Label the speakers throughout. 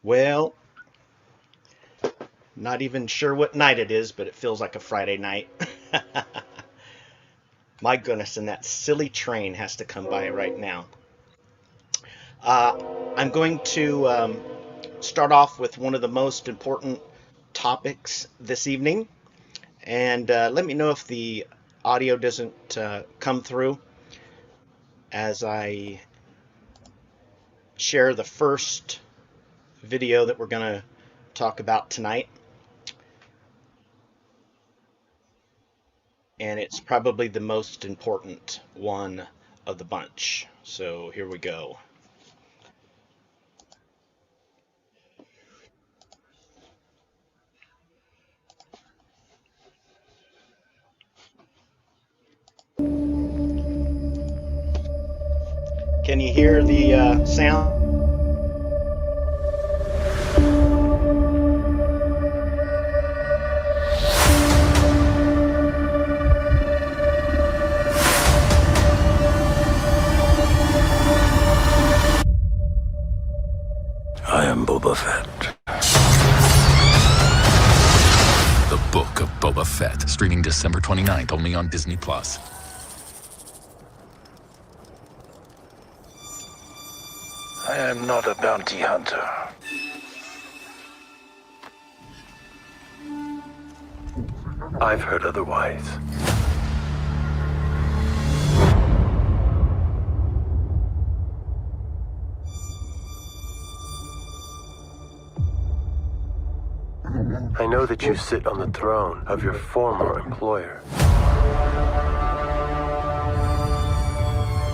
Speaker 1: Well, not even sure what night it is, but it feels like a Friday night. My goodness, and that silly train has to come by right now. Uh, I'm going to start off with one of the most important topics this evening, and let me know if the audio doesn't come through as I share the first video that we're going to talk about tonight. And it's probably the most important one of the bunch. So here we go. Can you hear the sound?
Speaker 2: I am Boba Fett.
Speaker 3: The Book of Boba Fett, streaming December 29th, only on Disney+.
Speaker 2: I am not a bounty hunter. I've heard otherwise. I know that you sit on the throne of your former employer.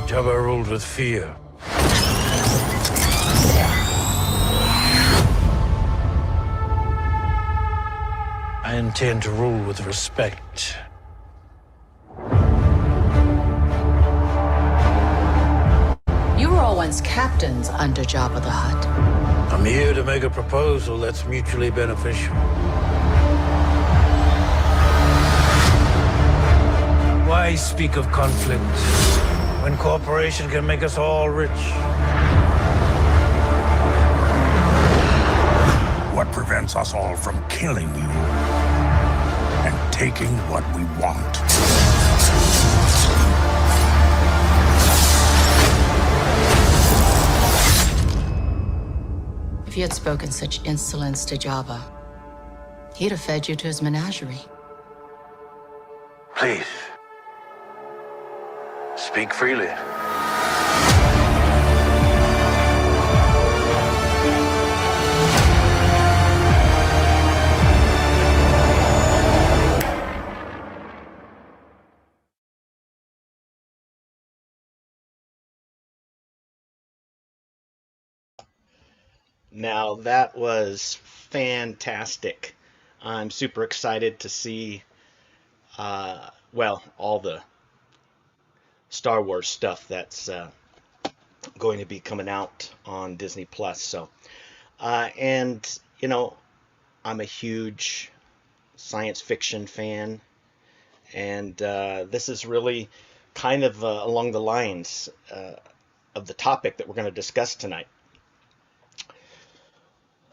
Speaker 2: Jabba ruled with fear. I intend to rule with respect.
Speaker 4: You were all once captains under Jabba the Hutt.
Speaker 2: I'm here to make a proposal that's mutually beneficial. Why speak of conflict when cooperation can make us all rich?
Speaker 5: What prevents us all from killing you and taking what we want?
Speaker 4: If you had spoken such insolence to Jabba, he'd have fed you to his menagerie.
Speaker 2: Please, speak freely.
Speaker 1: Now that was fantastic. I'm super excited to see, well, all the Star Wars stuff that's going to be coming out on Disney Plus. So, and you know, I'm a huge science fiction fan, and this is really kind of along the lines of the topic that we're going to discuss tonight.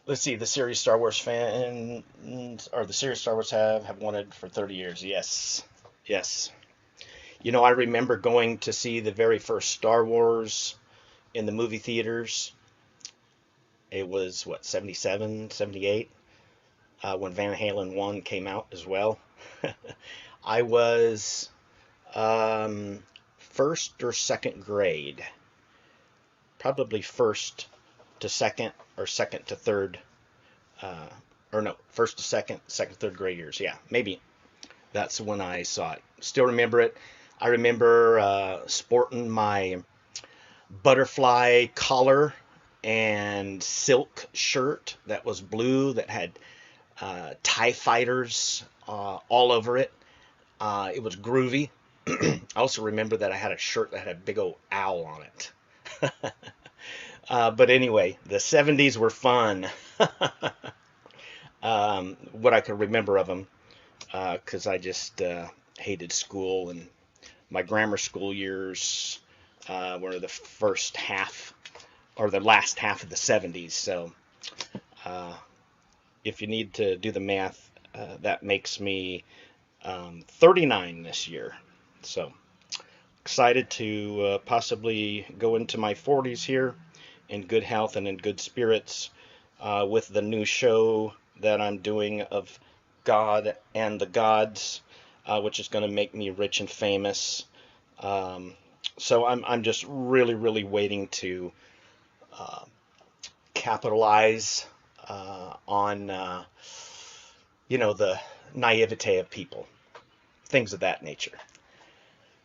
Speaker 1: Let's see, the series Star Wars fans, or the series Star Wars have wanted for 30 years. Yes, yes. You know, I remember going to see the very first Star Wars in the movie theaters. It was, what, 77, 78, when Van Halen 1 came out as well. I was first or second grade. Probably first to second, or second to third, or no, first to second, second to third grade years. Yeah, maybe that's when I saw it. Still remember it. I remember sporting my butterfly collar and silk shirt that was blue that had TIE fighters all over it. It was groovy. I also remember that I had a shirt that had a big old owl on it. But anyway, the 70s were fun. What I could remember of them, because I just hated school, and my grammar school years were the first half, or the last half of the 70s. So If you need to do the math, that makes me 39 this year. So excited to possibly go into my 40s here in good health and in good spirits with the new show that I'm doing of God and the Gods, which is going to make me rich and famous. So I'm just really waiting to capitalize on the naivete of people, things of that nature.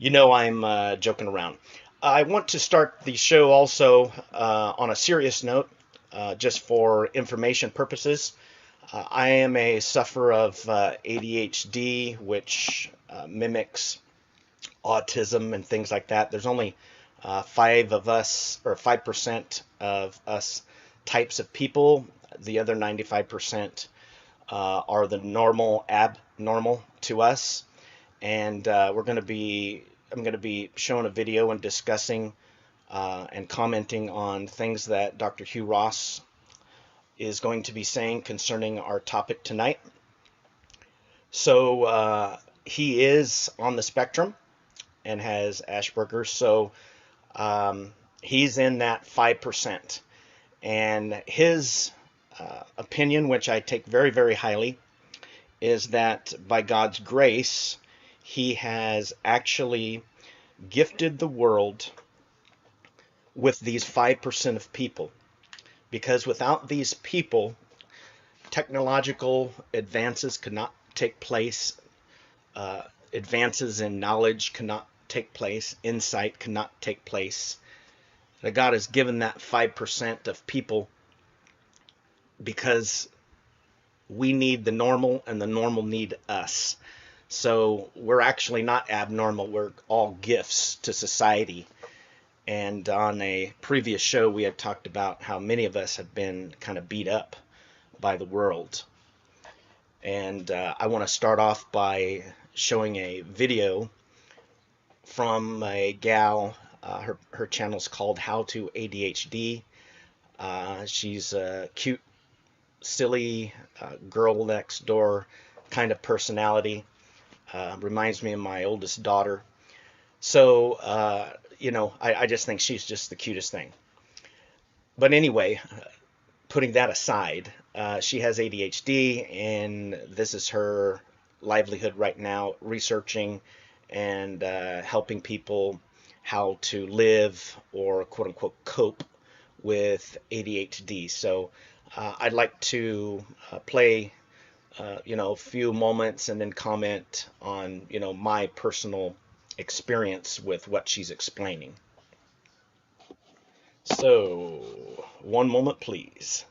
Speaker 1: I'm joking around. I want to start the show also on a serious note, just for information purposes. I am a sufferer of ADHD, which mimics autism and things like that. There's only 5% of us types of people. The other 95% are the abnormal to us. And I'm going to be showing a video and discussing and commenting on things that Dr. Hugh Ross is going to be saying concerning our topic tonight. So he is on the spectrum and has Asperger's, so he's in that 5%. And his opinion, which I take very highly, is that by God's grace, he has actually gifted the world with these 5% of people. Because without these people, technological advances could not take place, advances in knowledge cannot take place, insight cannot take place. That God has given that 5% of people because we need the normal and the normal need us. So we're actually not abnormal, we're all gifts to society. And on a previous show, we had talked about how many of us have been kind of beat up by the world. And I want to start off by showing a video from a gal. Her channel's called How to ADHD. She's a cute, silly girl next door kind of personality. Reminds me of my oldest daughter. So, I just think she's just the cutest thing. But anyway, putting that aside, she has ADHD, and this is her livelihood right now, researching and helping people how to live or quote-unquote cope with ADHD. So I'd like to play a few moments and then comment on my personal experience with what she's explaining. So, one moment please.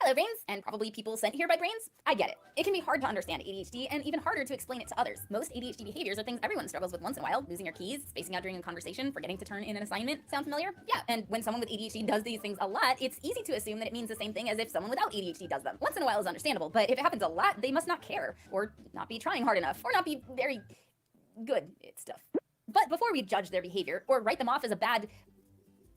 Speaker 6: Hello, brains, and probably people sent here by brains. I get it. It can be hard to understand ADHD and even harder to explain it to others. Most ADHD behaviors are things everyone struggles with once in a while. Losing your keys, spacing out during a conversation, forgetting to turn in an assignment. Sound familiar? Yeah, and when someone with ADHD does these things a lot, it's easy to assume that it means the same thing as if someone without ADHD does them. Once in a while is understandable, but if it happens a lot, they must not care, or not be trying hard enough, or not be very good at stuff. But before we judge their behavior, or write them off as a bad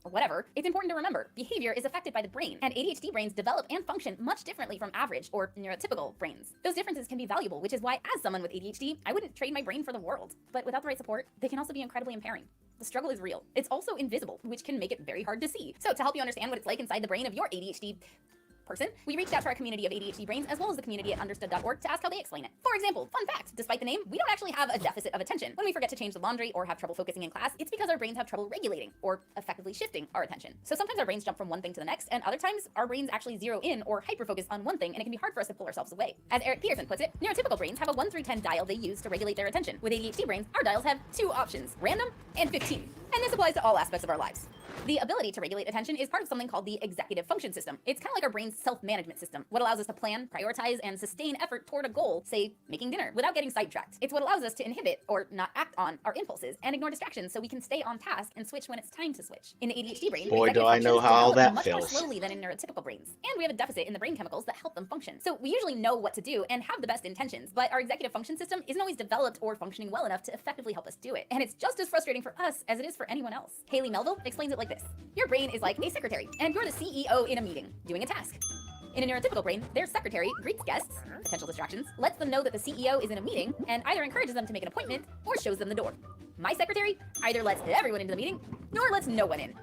Speaker 6: or whatever, it's important to remember, behavior is affected by the brain, and ADHD brains develop and function much differently from average or neurotypical brains. Those differences can be valuable, which is why as someone with ADHD, I wouldn't trade my brain for the world. But without the right support, they can also be incredibly impairing. The struggle is real. It's also invisible, which can make it very hard to see. So to help you understand what it's like inside the brain of your ADHD person, we reached out to our community of ADHD brains as well as the community at understood.org to ask how they explain it. For example, fun fact, despite the name, we don't actually have a deficit of attention. When we forget to change the laundry or have trouble focusing in class, it's because our brains have trouble regulating or effectively shifting our attention. So sometimes our brains jump from one thing to the next, and other times our brains actually zero in or hyperfocus on one thing, and it can be hard for us to pull ourselves away. As Eric Peterson puts it, neurotypical brains have a 1 through 10 dial they use to regulate their attention. With ADHD brains, our dials have 2 options, random and 15. And this applies to all aspects of our lives. The ability to regulate attention is part of something called the executive function system. It's kind of like our brain's self-management system, what allows us to plan, prioritize, and sustain effort toward a goal, say making dinner, without getting sidetracked. It's what allows us to inhibit or not act on our impulses and ignore distractions so we can stay on task and switch when it's time to switch. In the ADHD brain,
Speaker 1: Boy, do
Speaker 6: executive
Speaker 1: I know
Speaker 6: functions
Speaker 1: how all
Speaker 6: develop
Speaker 1: that
Speaker 6: much more
Speaker 1: feels.
Speaker 6: slowly than in neurotypical brains. And we have a deficit in the brain chemicals that help them function. So we usually know what to do and have the best intentions, but our executive function system isn't always developed or functioning well enough to effectively help us do it. And it's just as frustrating for us as it is for anyone else. Haley Melville explains it like this. Your brain is like a secretary, and you're the CEO in a meeting, doing a task. In a neurotypical brain, their secretary greets guests, potential distractions, lets them know that the CEO is in a meeting, and either encourages them to make an appointment or shows them the door. My secretary either lets everyone into the meeting, nor lets no one in,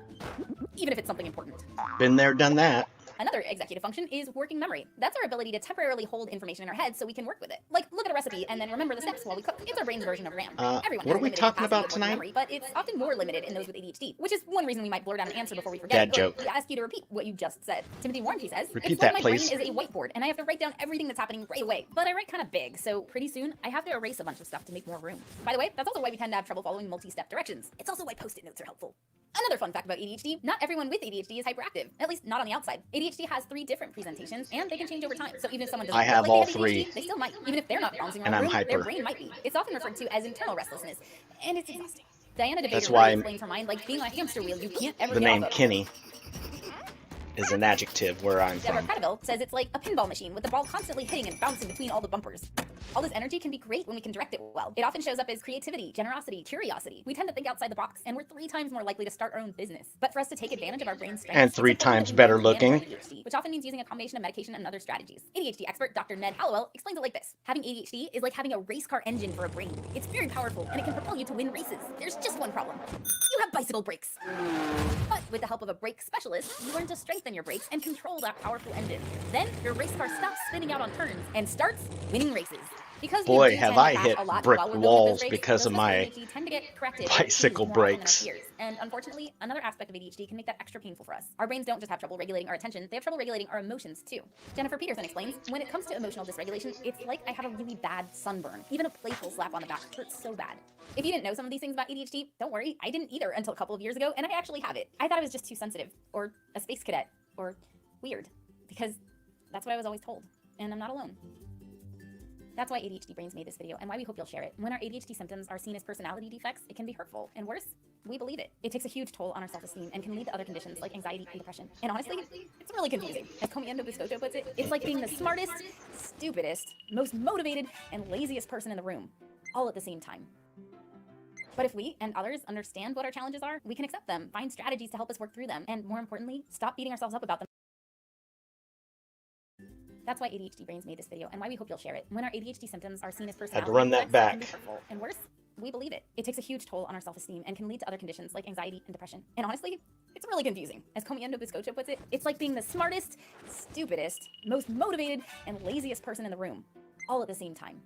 Speaker 6: even if it's something important.
Speaker 1: Been there, done that.
Speaker 6: Another executive function is working memory. That's our ability to temporarily hold information in our head so we can work with it. Like, look at a recipe and then remember the steps while we cook. It's our brain's version of RAM. Everyone
Speaker 1: what
Speaker 6: has
Speaker 1: are we
Speaker 6: limited
Speaker 1: talking
Speaker 6: capacity
Speaker 1: about
Speaker 6: of working
Speaker 1: tonight?
Speaker 6: memory, but it's often more limited in those with ADHD, which is one reason we might blurt out an answer before we forget.
Speaker 1: Dad
Speaker 6: Or
Speaker 1: joke.
Speaker 6: we ask you to repeat what you just said. Timothy Warren says,
Speaker 1: Repeat
Speaker 6: it's
Speaker 1: that,
Speaker 6: like my
Speaker 1: please.
Speaker 6: brain is a whiteboard, and I have to write down everything that's happening right away. But I write kind of big, so pretty soon I have to erase a bunch of stuff to make more room. By the way, that's also why we tend to have trouble following multi-step directions. It's also why Post-it notes are helpful. Another fun fact about ADHD, not everyone with ADHD is hyperactive, at least not on the outside. ADHD has 3 different presentations, and they can change over time. So even if someone doesn't
Speaker 1: I have
Speaker 6: feel like
Speaker 1: all
Speaker 6: they have ADHD,
Speaker 1: 3.
Speaker 6: they still might. Even if they're not bouncing
Speaker 1: And
Speaker 6: around
Speaker 1: I'm
Speaker 6: the room, their
Speaker 1: hyper.
Speaker 6: brain might be. It's often referred to as internal restlessness, and it's exhausting. Diana
Speaker 1: That's
Speaker 6: DeBater
Speaker 1: why
Speaker 6: explains her mind like being on a hamster wheel you can't ever
Speaker 1: The
Speaker 6: get
Speaker 1: name
Speaker 6: off of.
Speaker 1: Kenny is an adjective where I'm
Speaker 6: Deborah
Speaker 1: from.
Speaker 6: Cradaville says it's like a pinball machine with the ball constantly hitting and bouncing between all the bumpers. All this energy can be great when we can direct it well. It often shows up as creativity, generosity, curiosity. We tend to think outside the box, and we're 3 times more likely to start our own business. But for us to take advantage of our brain's strengths,
Speaker 1: And
Speaker 6: it's
Speaker 1: 3
Speaker 6: important
Speaker 1: times
Speaker 6: that we
Speaker 1: better
Speaker 6: learn to manage
Speaker 1: looking.
Speaker 6: our ADHD, which often means using a combination of medication and other strategies. ADHD expert Dr. Ned Hallowell explains it like this. Having ADHD is like having a race car engine for a brain. It's very powerful, and it can propel you to win races. There's just one problem. You have bicycle brakes. But with the help of a brake specialist, you learn to strengthen your brakes and control that powerful engine. Then your race car stops spinning out on turns and starts winning races. Because we
Speaker 1: Boy,
Speaker 6: do
Speaker 1: have
Speaker 6: tend to
Speaker 1: I
Speaker 6: crash
Speaker 1: hit
Speaker 6: a lot
Speaker 1: brick
Speaker 6: while we're building those
Speaker 1: walls
Speaker 6: brakes,
Speaker 1: because
Speaker 6: those
Speaker 1: of
Speaker 6: of us with
Speaker 1: my
Speaker 6: ADHD tend to get corrected and
Speaker 1: bicycle
Speaker 6: confused more often than our
Speaker 1: brakes.
Speaker 6: peers. And unfortunately, another aspect of ADHD can make that extra painful for us. Our brains don't just have trouble regulating our attention, they have trouble regulating our emotions too. Jennifer Peterson explains, when it comes to emotional dysregulation, it's like I have a really bad sunburn. Even a playful slap on the back hurts so bad. If you didn't know some of these things about ADHD, don't worry, I didn't either until a couple of years ago, and I actually have it. I thought I was just too sensitive, or a space cadet, or weird, because that's what I was always told, and I'm not alone. That's why ADHD Brains made this video, and why we hope you'll share it. When our ADHD symptoms are seen as personality defects, it can be hurtful, and worse, we believe it. It takes a huge toll on our self-esteem and can lead to other conditions like anxiety and depression. And honestly, it's really confusing. As Comiendo Biscocho puts it, it's like being the smartest, stupidest, most motivated, and laziest person in the room, all at the same time. But if we and others understand what our challenges are, we can accept them, find strategies to help us work through them, and more importantly, stop beating ourselves up about them. That's why ADHD Brains made this video, and why we hope you'll share it. When our ADHD symptoms are seen as personality
Speaker 1: run that
Speaker 6: defects, it can be
Speaker 1: back.
Speaker 6: hurtful, and worse, we believe it. It takes a huge toll on our self-esteem and can lead to other conditions like anxiety and depression. And honestly, it's really confusing. As Comiendo Biscocho puts it, it's like being the smartest, stupidest, most motivated, and laziest person in the room, all at the same time.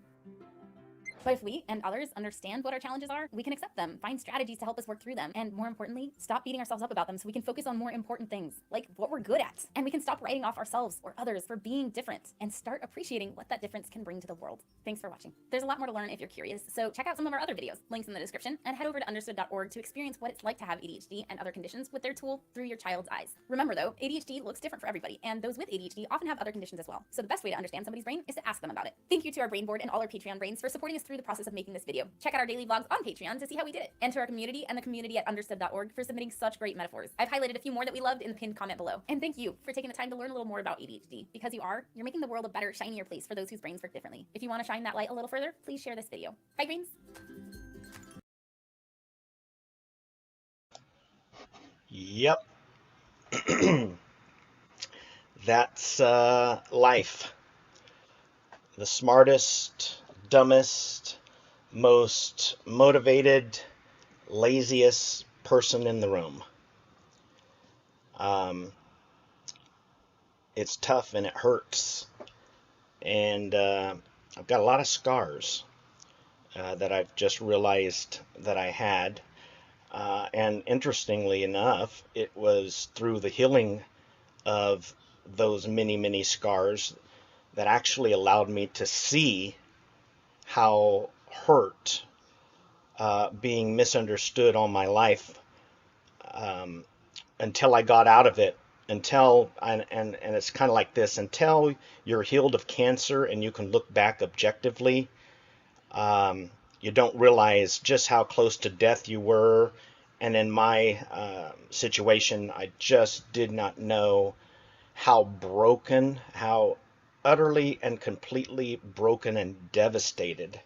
Speaker 6: But if we and others understand what our challenges are, we can accept them, find strategies to help us work through them, and more importantly, stop beating ourselves up about them so we can focus on more important things, like what we're good at. And we can stop writing off ourselves or others for being different and start appreciating what that difference can bring to the world. Thanks for watching. There's a lot more to learn if you're curious, so check out some of our other videos, links in the description, and head over to understood.org to experience what it's like to have ADHD and other conditions with their tool through your child's eyes. Remember though, ADHD looks different for everybody, and those with ADHD often have other conditions as well. So the best way to understand somebody's brain is to ask them about it. Thank you to our brain board and all our Patreon brains for supporting us through the process of making this video. Check out our daily vlogs on Patreon to see how we did it, and to our community and the community at understood.org for submitting such great metaphors. I've highlighted a few more that we loved in the pinned comment below. And thank you for taking the time to learn a little more about ADHD, because you're making the world a better, shinier place for those whose brains work differently. If you want to shine that light a little further, please share this video. Bye, brains.
Speaker 1: Yep. That's life. The smartest, dumbest, most motivated, laziest person in the room. It's tough and it hurts. And I've got a lot of scars that I've just realized that I had. And interestingly enough, it was through the healing of those many, many scars that actually allowed me to see how hurt being misunderstood all my life until I got out of it, and it's kind of like this, until you're healed of cancer and you can look back objectively, you don't realize just how close to death you were. And in my situation, I just did not know how broken, how utterly and completely broken and devastated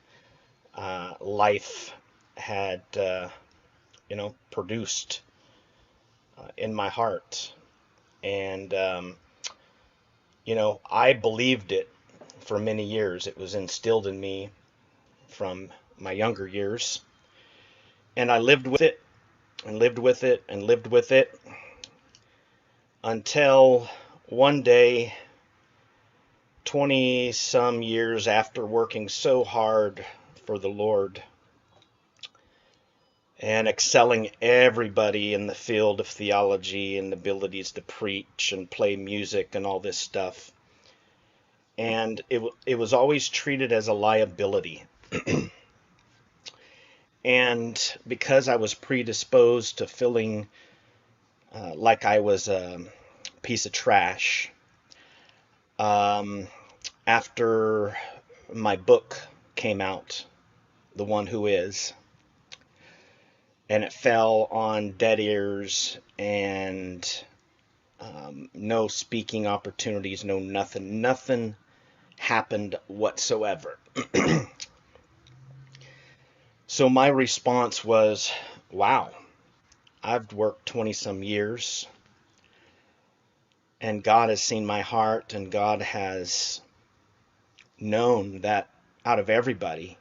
Speaker 1: life had, produced in my heart. And, I believed it for many years. It was instilled in me from my younger years. And I lived with it and lived with it and lived with it until one day, 20 some years after working so hard for the Lord and excelling everybody in the field of theology and abilities to preach and play music and all this stuff. And it was always treated as a liability. And because I was predisposed to feeling like I was a piece of trash, after my book came out, The One Who Is, and it fell on dead ears and no speaking opportunities, no nothing happened whatsoever. So my response was, wow, I've worked 20 some years and God has seen my heart, and God has known that out of everybody,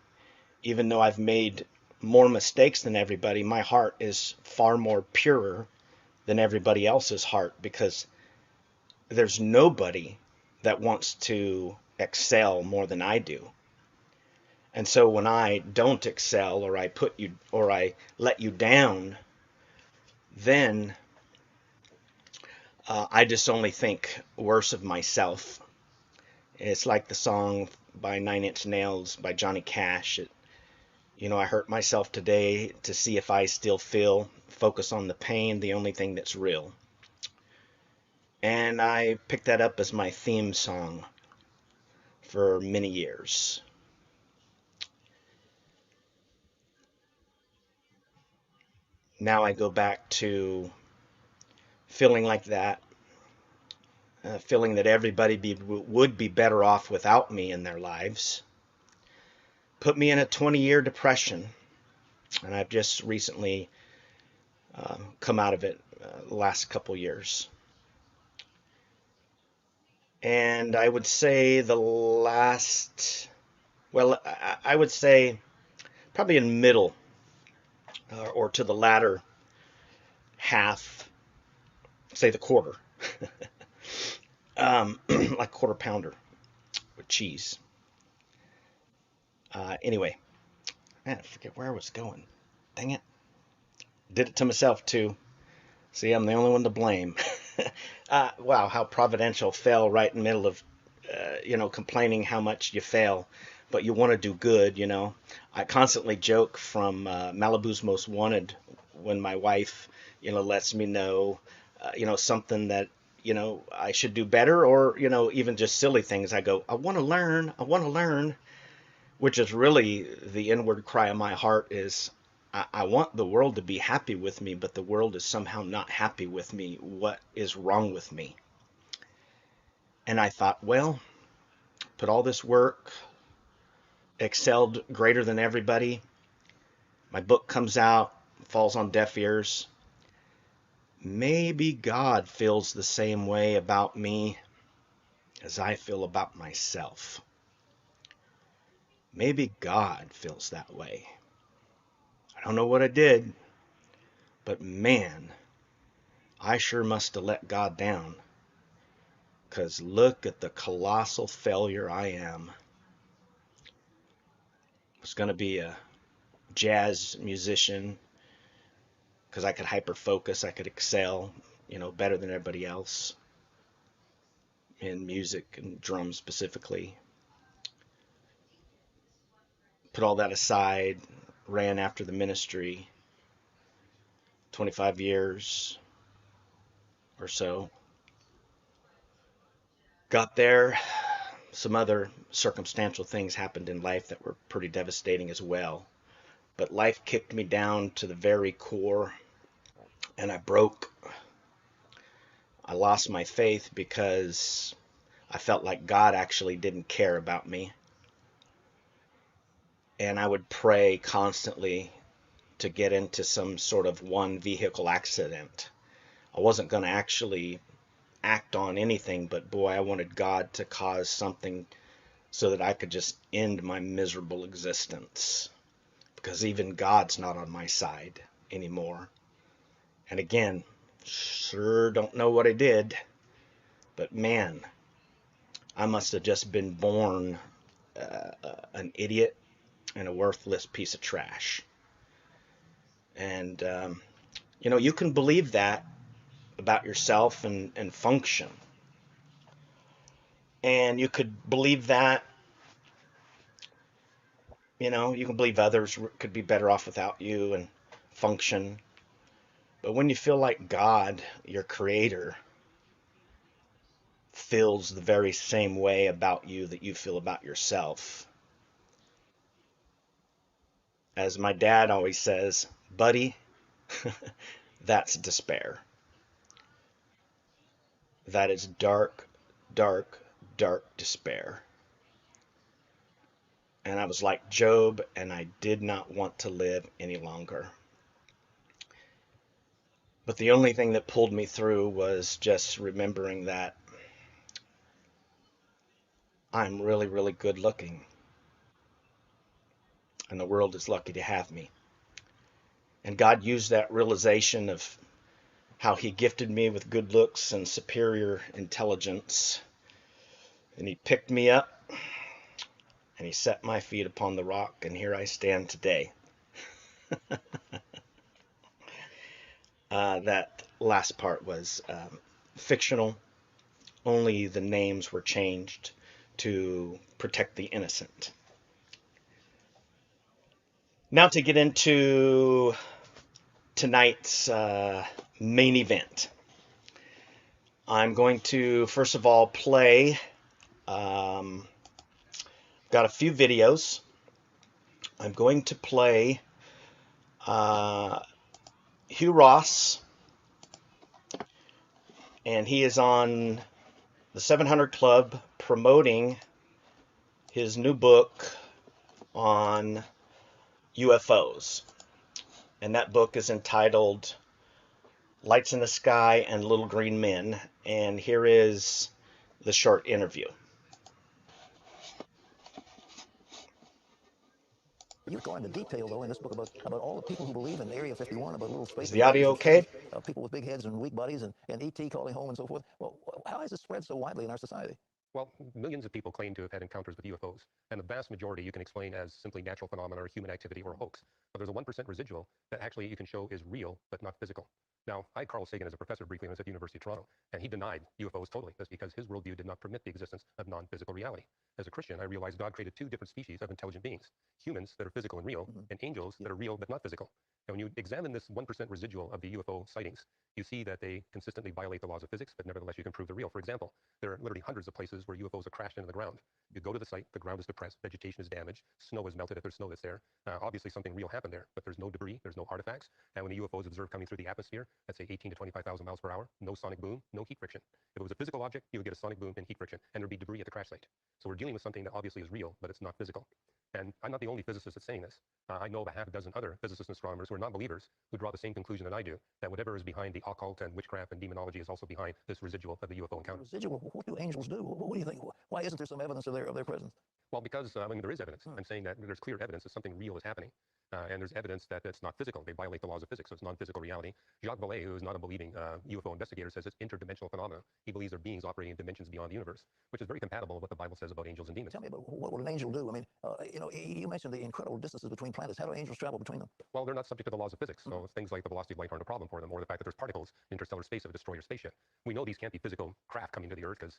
Speaker 1: even though I've made more mistakes than everybody, my heart is far more purer than everybody else's heart, because there's nobody that wants to excel more than I do. And so when I don't excel, or I let you down, then I just only think worse of myself. It's like the song by 9 Inch Nails by Johnny Cash. I hurt myself today to see if I still feel. Focus on the pain, the only thing that's real. And I picked that up as my theme song for many years. Now I go back to feeling like that, feeling that everybody would be better off without me in their lives. Put me in a 20-year depression, and I've just recently come out of it the last couple years. And I would say I would say probably in the middle or to the latter half, say the quarter, like quarter pounder with cheese. Anyway, man, I forget where I was going. Dang it. Did it to myself too. See, I'm the only one to blame. Wow, how providential. Fell right in the middle of, complaining how much you fail, but you want to do good, I constantly joke from Malibu's Most Wanted when my wife, lets me know, something that, I should do better, or, even just silly things. I go, I want to learn, which is really the inward cry of my heart is, I want the world to be happy with me, but the world is somehow not happy with me. What is wrong with me? And I thought, well, put all this work, excelled greater than everybody. My book comes out, falls on deaf ears. Maybe God feels the same way about me as I feel about myself. Maybe God feels that way. I don't know what I did, but man, I sure must have let God down, because look at the colossal failure I am. I was going to be a jazz musician because I could hyper-focus, I could excel, better than everybody else in music and drums specifically. Put all that aside, ran after the ministry, 25 years, or so. Got there. Some other circumstantial things happened in life that were pretty devastating as well. But life kicked me down to the very core, and I broke. I lost my faith because I felt like God actually didn't care about me. And I would pray constantly to get into some sort of one vehicle accident. I wasn't going to actually act on anything, but boy, I wanted God to cause something so that I could just end my miserable existence. Because even God's not on my side anymore. And again, sure don't know what I did, but man, I must have just been born an idiot and a worthless piece of trash. And, you can believe that about yourself and function. And you could believe that, you can believe others could be better off without you and function. But when you feel like God, your creator, feels the very same way about you that you feel about yourself, as my dad always says, buddy, that's despair. That is dark, dark, dark despair. And I was like Job, and I did not want to live any longer. But the only thing that pulled me through was just remembering that I'm really, really good looking. And the world is lucky to have me. And God used that realization of how he gifted me with good looks and superior intelligence. And he picked me up and he set my feet upon the rock, and here I stand today. That last part was fictional. Only the names were changed to protect the innocent. Now to get into tonight's main event. I'm going to, first of all, play, got a few videos. I'm going to play Hugh Ross, and he is on the 700 Club promoting his new book on UFOs. And that book is entitled Lights in the Sky and Little Green Men. And here is the short interview.
Speaker 7: You go into detail, though, in this book about all the people who believe in Area 51, about little space.
Speaker 1: Is the audio okay?
Speaker 7: People with big heads and weak bodies and ET calling home and so forth. Well, how has it spread so widely in our society?
Speaker 8: Well, millions of people claim to have had encounters with UFOs, and the vast majority you can explain as simply natural phenomena or human activity or a hoax. But there's a 1% residual that actually you can show is real but not physical. Now, I had Carl Sagan as a professor briefly when I was at the University of Toronto, and he denied UFOs totally. That's because his worldview did not permit the existence of non-physical reality. As a Christian, I realized God created two different species of intelligent beings, humans that are physical and real, and angels that are real but not physical. And when you examine this 1% residual of the UFO sightings, you see that they consistently violate the laws of physics, but nevertheless you can prove they're real. For example, there are literally hundreds of places where UFOs have crashed into the ground. You go to the site, the ground is depressed, vegetation is damaged, snow is melted if there's snow that's there. Obviously something real happened there, but there's no debris, there's no artifacts. And when the UFO is observed coming through the atmosphere, let's say 18 to 25,000 miles per hour, no sonic boom, no heat friction. If it was a physical object, you would get a sonic boom and heat friction, and there'd be debris at the crash site. So we're dealing with something that obviously is real, but it's not physical. And I'm not the only physicist that's saying this. I know of a half dozen other physicists and astronomers who are non-believers who draw the same conclusion that I do, that whatever is behind the occult and witchcraft and demonology is also behind this residual of the UFO encounter.
Speaker 7: Residual? What do angels do? What do you think? Why isn't there some evidence of their presence?
Speaker 8: Well, because there is evidence. I'm saying that there's clear evidence that something real is happening. And there's evidence that it's not physical. They violate the laws of physics, so it's non-physical reality. Jacques Vallée, who is not a believing UFO investigator, says it's interdimensional phenomena. He believes there are beings operating in dimensions beyond the universe, which is very compatible with what the Bible says about angels and demons.
Speaker 7: Tell me about what would an angel do? I mean, you know, you mentioned the incredible distances between planets. How do angels travel between them?
Speaker 8: Well, they're not subject to the laws of physics, so things like the velocity of light aren't a problem for them, or the fact that there's particles in interstellar space that would destroy your spaceship. We know these can't be physical craft coming to the Earth because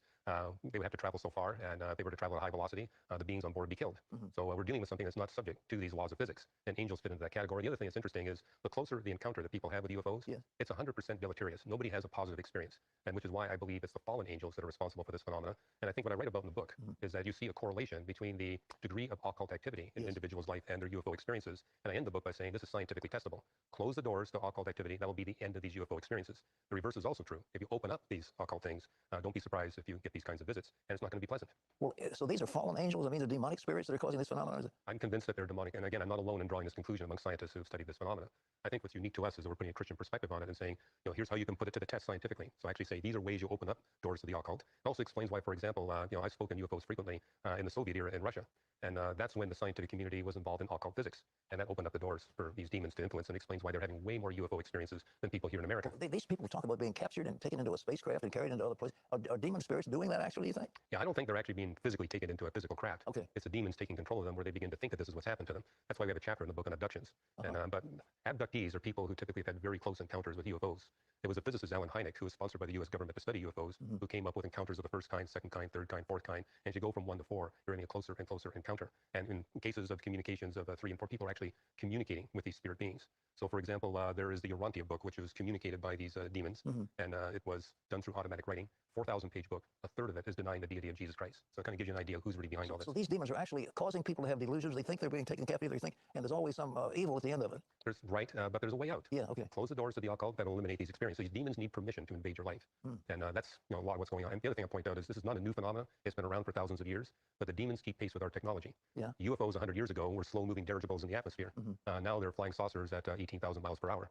Speaker 8: they would have to travel so far, and if they were to travel at a high velocity, the beings on board would be killed. So we're dealing with something that's not subject to these laws of physics, and angels fit into that category. The other thing that's interesting is the closer the encounter that people have with UFOs, it's 100% deleterious. Nobody has a positive experience, and which is why I believe it's the fallen angels that are responsible for this phenomena. And I think what I write about in the book is that you see a correlation between the degree of occult activity in an individual's life and their UFO experiences. And I end the book by saying this is scientifically testable. Close the doors to occult activity. That will be the end of these UFO experiences. The reverse is also true. If you open up these occult things, don't be surprised if you get these kinds of visits, and it's not going to be pleasant.
Speaker 7: Well, so these are fallen angels. I mean, they're demonic spirits that are causing this phenomenon.
Speaker 8: I'm convinced that they're demonic. And again, I'm not alone in drawing this conclusion among scientists who have studied this phenomenon. I think what's unique to us is that we're putting a Christian perspective on it and saying, you know, here's how you can put it to the test scientifically. So I actually say these are ways you open up doors to the occult. It also explains why, for example, you know, I've spoken UFOs frequently in the Soviet era in Russia. And that's when the scientific community was involved in occult physics. And that opened up the doors for these demons to influence, and explains why they're having way more UFO experiences than people here in America.
Speaker 7: These people talk about being captured and taken into a spacecraft and carried into other places. Are demon spirits doing that actually, you think?
Speaker 8: Yeah, I don't think they're actually being physically taken into a physical craft.
Speaker 7: Okay.
Speaker 8: It's the demons taking control of them where they begin to think that this is what's happened to them. That's why we have a chapter in the book on abductions. But abductees are people who typically have had very close encounters with UFOs. There was a physicist, Alan Hynek, who was sponsored by the U.S. government to study UFOs, who came up with encounters of the first kind, second kind, third kind, fourth kind. And as you go from 1 to 4, you're getting a closer and closer encounter. And in cases of communications of 3 and 4, people are actually communicating with these spirit beings. So, for example, there is the Urantia book, which was communicated by these demons, and it was done through automatic writing. 4,000-page book. A third of it is denying the deity of Jesus Christ. So it kind of gives you an idea of who's really behind all this.
Speaker 7: So these demons are actually causing people to have delusions. They think they're being taken captive. They think, and there's always some evil at the end of it.
Speaker 8: There's but there's a way out.
Speaker 7: Yeah, okay.
Speaker 8: Close the doors to the occult. That'll eliminate these experiences. These demons need permission to invade your life, and that's, you know, a lot of what's going on. And the other thing I point out is this is not a new phenomenon. It's been around for thousands of years, but the demons keep pace with our technology.
Speaker 7: Yeah.
Speaker 8: UFOs 100 years ago were slow-moving dirigibles in the atmosphere. Now they're flying saucers at 18,000 miles per hour.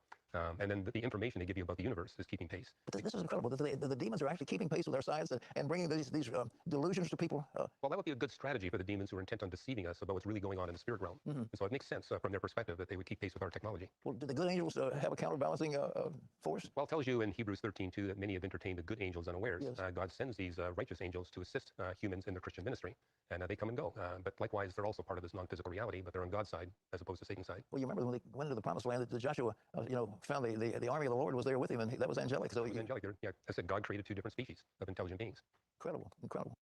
Speaker 8: And then the information they give you about the universe is keeping pace.
Speaker 7: But this is incredible. The demons are actually keeping pace with our science and bringing these delusions to people.
Speaker 8: Well, that would be a good strategy for the demons who are intent on deceiving us about what's really going on in the spirit realm. And so it makes sense from their perspective that they would keep pace with our technology.
Speaker 7: Well, do the good angels have a counterbalancing force?
Speaker 8: Well, it tells you in Hebrews 13:2 that many have entertained the good angels unawares.
Speaker 7: Yes.
Speaker 8: God sends these righteous angels to assist humans in their Christian ministry, and they come and go. But likewise, they're also part of this non-physical reality, but they're on God's side as opposed to Satan's side.
Speaker 7: Well, you remember when they went into the promised land, that Joshua, found the army of the Lord was there with him, and that was angelic. So
Speaker 8: it was angelic. Yeah, I said God created 2 different species of intelligent beings.
Speaker 7: Incredible, incredible.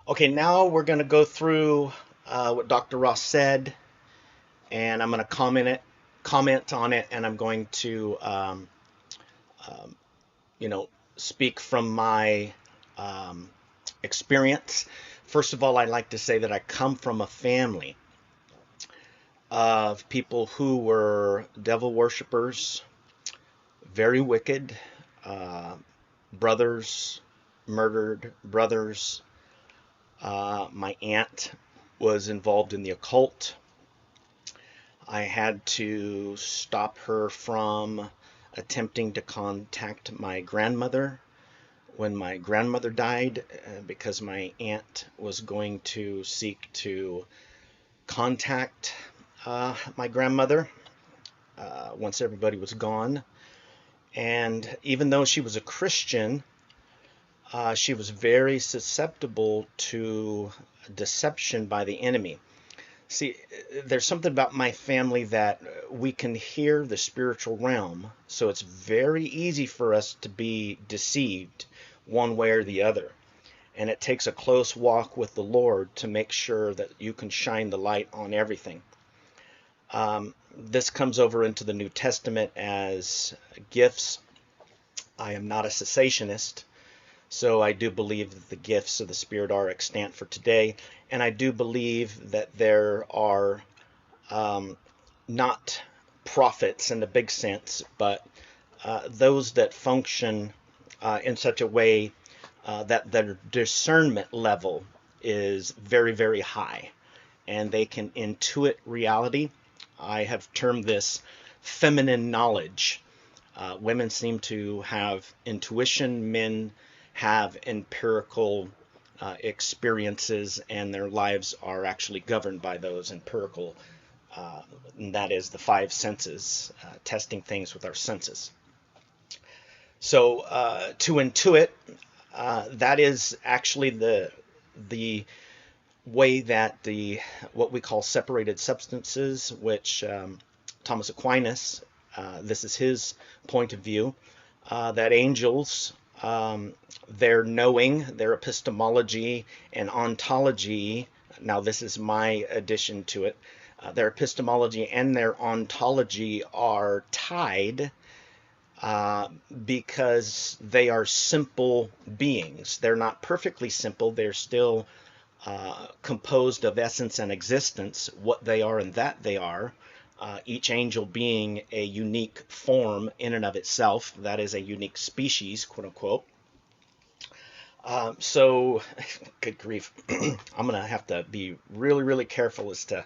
Speaker 1: Okay, now we're going to go through what Dr. Ross said, and I'm going to comment on it, and I'm going to, speak from my experience. First of all, I'd like to say that I come from a family of people who were devil worshippers, very wicked, brothers, murdered brothers. My aunt was involved in the occult. I had to stop her from attempting to contact my grandmother when my grandmother died, because my aunt was going to seek to contact my grandmother once everybody was gone. And even though she was a Christian, she was very susceptible to deception by the enemy. See, there's something about my family that we can hear the spiritual realm, so it's very easy for us to be deceived one way or the other. And it takes a close walk with the Lord to make sure that you can shine the light on everything. This comes over into the New Testament as gifts. I am not a cessationist. So I do believe that the gifts of the Spirit are extant for today, and I do believe that there are not prophets in the big sense, but those that function in such a way that their discernment level is very, very high, and they can intuit reality. I have termed this feminine knowledge. Women seem to have intuition, men have empirical experiences, and their lives are actually governed by those empirical, and that is the five senses, testing things with our senses. So to intuit, that is actually the way that what we call separated substances, which Thomas Aquinas, this is his point of view, that angels, their knowing, their epistemology and ontology, now this is my addition to it, their epistemology and their ontology are tied because they are simple beings. They're not perfectly simple. They're still composed of essence and existence, what they are and that they are. Each angel being a unique form in and of itself, that is a unique species, quote unquote. So, good grief, I'm going to have to be really, really careful as to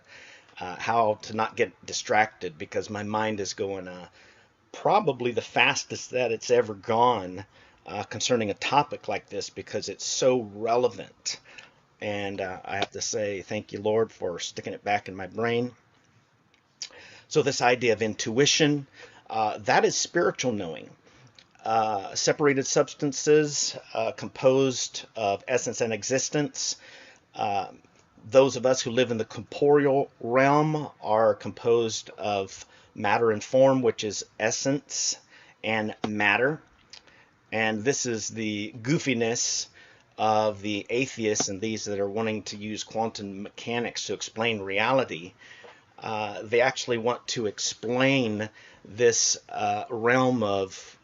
Speaker 1: how to not get distracted, because my mind is going probably the fastest that it's ever gone concerning a topic like this, because it's so relevant. And I have to say thank you, Lord, for sticking it back in my brain. So this idea of intuition, that is spiritual knowing. Separated substances composed of essence and existence. Those of us who live in the corporeal realm are composed of matter and form, which is essence and matter. And this is the goofiness of the atheists and these that are wanting to use quantum mechanics to explain reality. They actually want to explain this realm of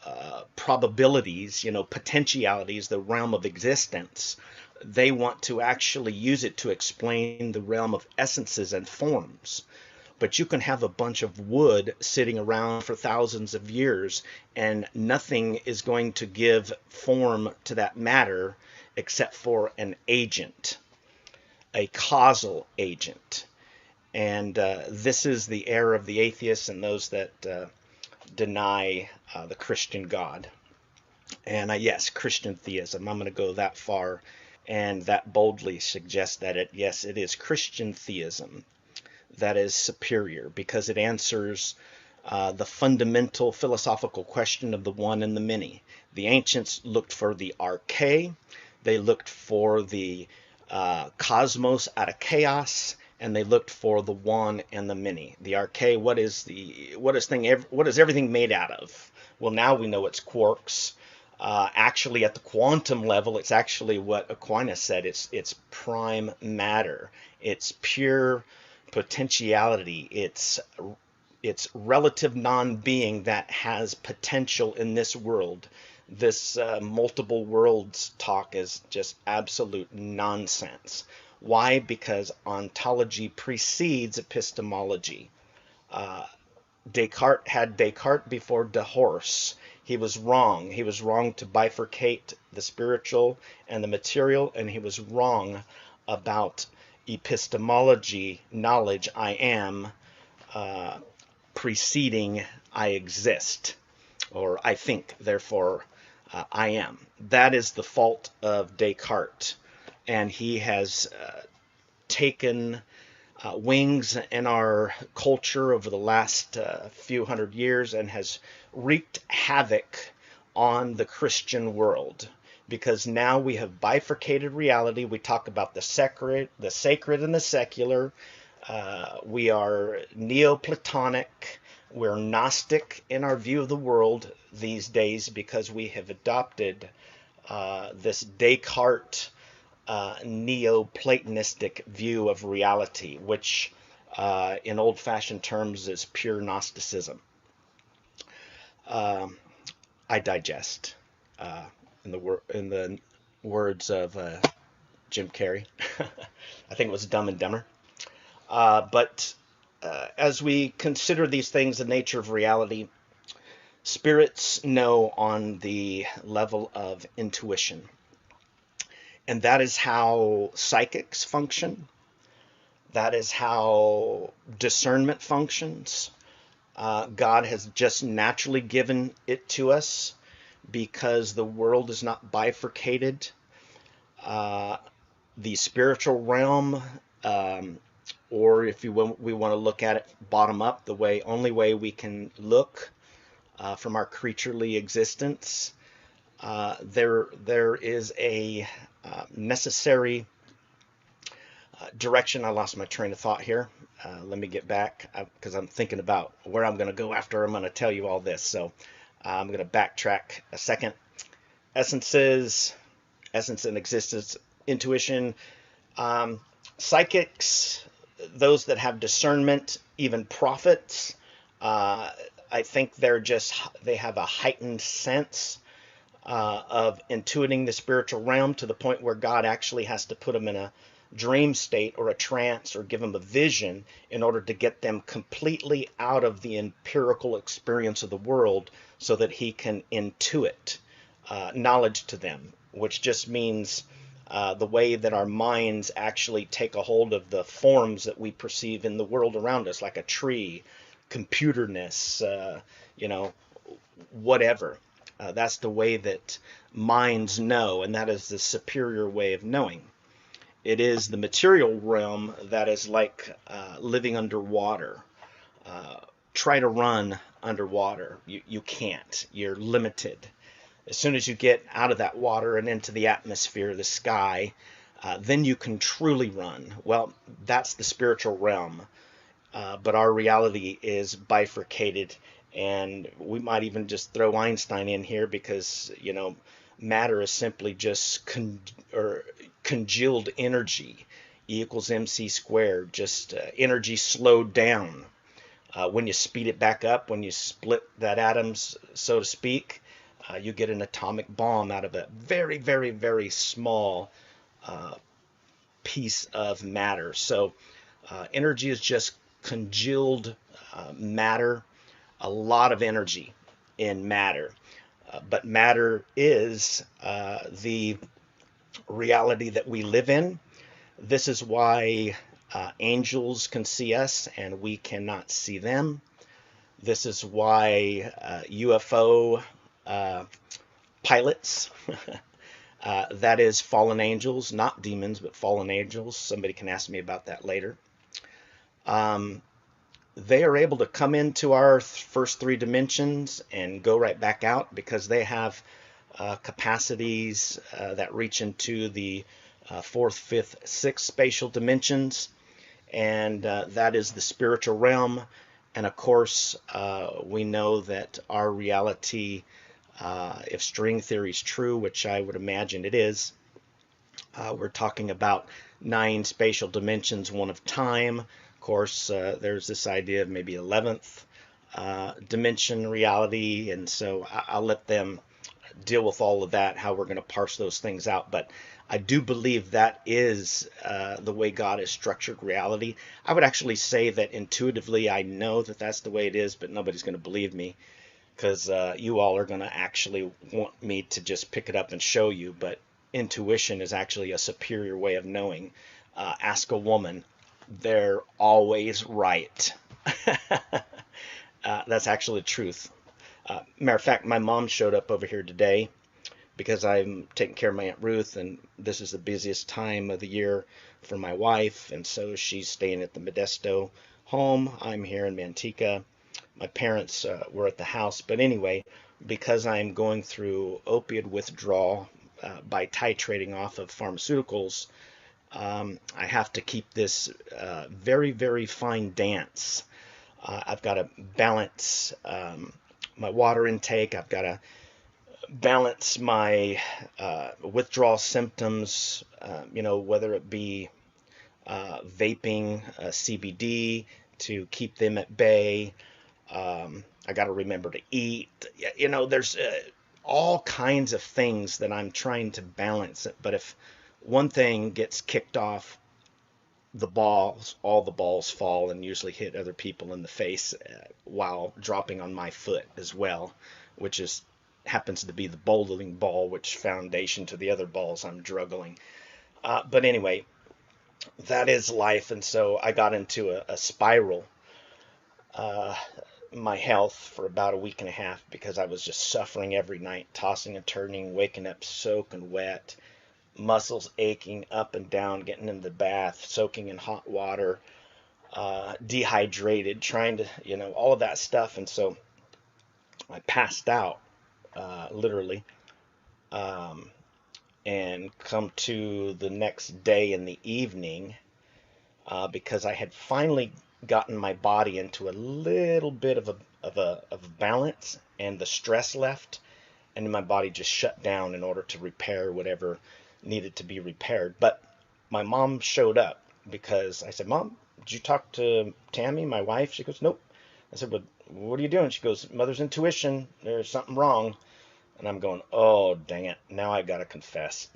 Speaker 1: probabilities, potentialities, the realm of existence. They want to actually use it to explain the realm of essences and forms. But you can have a bunch of wood sitting around for thousands of years, and nothing is going to give form to that matter except for an agent, a causal agent. And this is the error of the atheists and those that deny the Christian God. And yes, Christian theism. I'm going to go that far and that boldly suggest that it is Christian theism that is superior, because it answers the fundamental philosophical question of the one and the many. The ancients looked for the arche, they looked for the cosmos out of chaos, and they looked for the one and the many. The arche, what is everything made out of? Well, now we know it's quarks. Actually, at the quantum level, it's actually what Aquinas said. It's prime matter. It's pure potentiality. It's relative non-being that has potential in this world. This multiple worlds talk is just absolute nonsense. Why? Because ontology precedes epistemology. Descartes had Descartes before De Horse. He was wrong. He was wrong to bifurcate the spiritual and the material, and he was wrong about epistemology, knowledge, I am, preceding I exist, or I think, therefore I am. That is the fault of Descartes, and he has taken wings in our culture over the last few hundred years and has wreaked havoc on the Christian world, because now we have bifurcated reality. We talk about the sacred and the secular. We are Neoplatonic. We're Gnostic in our view of the world these days, because we have adopted this Descartes Neoplatonistic view of reality, which in old-fashioned terms is pure Gnosticism. I digest. In the words of Jim Carrey, I think it was Dumb and Dumber. But as we consider these things, the nature of reality, spirits know on the level of intuition. And that is how psychics function. That is how discernment functions. God has just naturally given it to us because the world is not bifurcated. the spiritual realm, or if we want to look at it bottom up, the only way we can look from our creaturely existence, there is a necessary direction. I lost my train of thought here. Let me get back because I'm thinking about where I'm going to go after I'm going to tell you all this. So I'm going to backtrack a second. Essence and existence, intuition, psychics, those that have discernment, even prophets. I think they have a heightened sense of intuiting the spiritual realm to the point where God actually has to put them in a dream state or a trance or give them a vision in order to get them completely out of the empirical experience of the world so that he can intuit knowledge to them, which just means the way that our minds actually take a hold of the forms that we perceive in the world around us, like a tree, computerness, whatever. That's the way that minds know, and that is the superior way of knowing. It is the material realm that is like living underwater. Try to run underwater. You can't. You're limited. As soon as you get out of that water and into the atmosphere, the sky, then you can truly run. Well, that's the spiritual realm. But our reality is bifurcated, and we might even just throw Einstein in here because, matter is simply just congealed energy. E equals mc squared, just energy slowed down. When you speed it back up, when you split that atom, so to speak, you get an atomic bomb out of a very, very, very small piece of matter. So energy is just congealed matter, a lot of energy in matter. But matter is the reality that we live in. This is why angels can see us and we cannot see them. This is why UFO pilots, that is fallen angels, not demons, but fallen angels. Somebody can ask me about that later. They are able to come into our first three dimensions and go right back out because they have capacities that reach into the fourth, fifth, sixth spatial dimensions, and that is the spiritual realm. And of course, we know that our reality, if string theory is true, which I would imagine it is, we're talking about 9 spatial dimensions, one of time. Of course, there's this idea of maybe 11th dimension reality, and so I'll let them deal with all of that, how we're going to parse those things out. But I do believe that is the way God has structured reality. I would actually say that intuitively I know that that's the way it is, but nobody's going to believe me because you all are going to actually want me to just pick it up and show you. But intuition is actually a superior way of knowing. Ask a woman. They're always right. That's actually the truth. Matter of fact, my mom showed up over here today because I'm taking care of my Aunt Ruth, and this is the busiest time of the year for my wife, and so she's staying at the Modesto home. I'm here in Manteca. My parents were at the house, but anyway, because I'm going through opiate withdrawal by titrating off of pharmaceuticals, I have to keep this very, very fine dance. I've got to balance my water intake. I've got to balance my withdrawal symptoms, whether it be vaping CBD to keep them at bay. I got to remember to eat. There's all kinds of things that I'm trying to balance it. But if one thing gets kicked off, all the balls fall and usually hit other people in the face while dropping on my foot as well, which happens to be the bowling ball, which foundation to the other balls I'm juggling. But anyway, that is life, and so I got into a spiral, my health, for about a week and a half because I was just suffering every night, tossing and turning, waking up soaking wet, muscles aching up and down, getting in the bath, soaking in hot water, dehydrated, trying to, all of that stuff. And so I passed out, literally, and come to the next day in the evening, because I had finally gotten my body into a little bit of a balance, and the stress left, and my body just shut down in order to repair whatever needed to be repaired. But my mom showed up, because I said, "Mom, did you talk to Tammy, my wife?" She goes, "Nope." I said, "Well, what are you doing?" She goes, "Mother's intuition, there's something wrong." And I'm going, "Oh, dang it, now I gotta confess."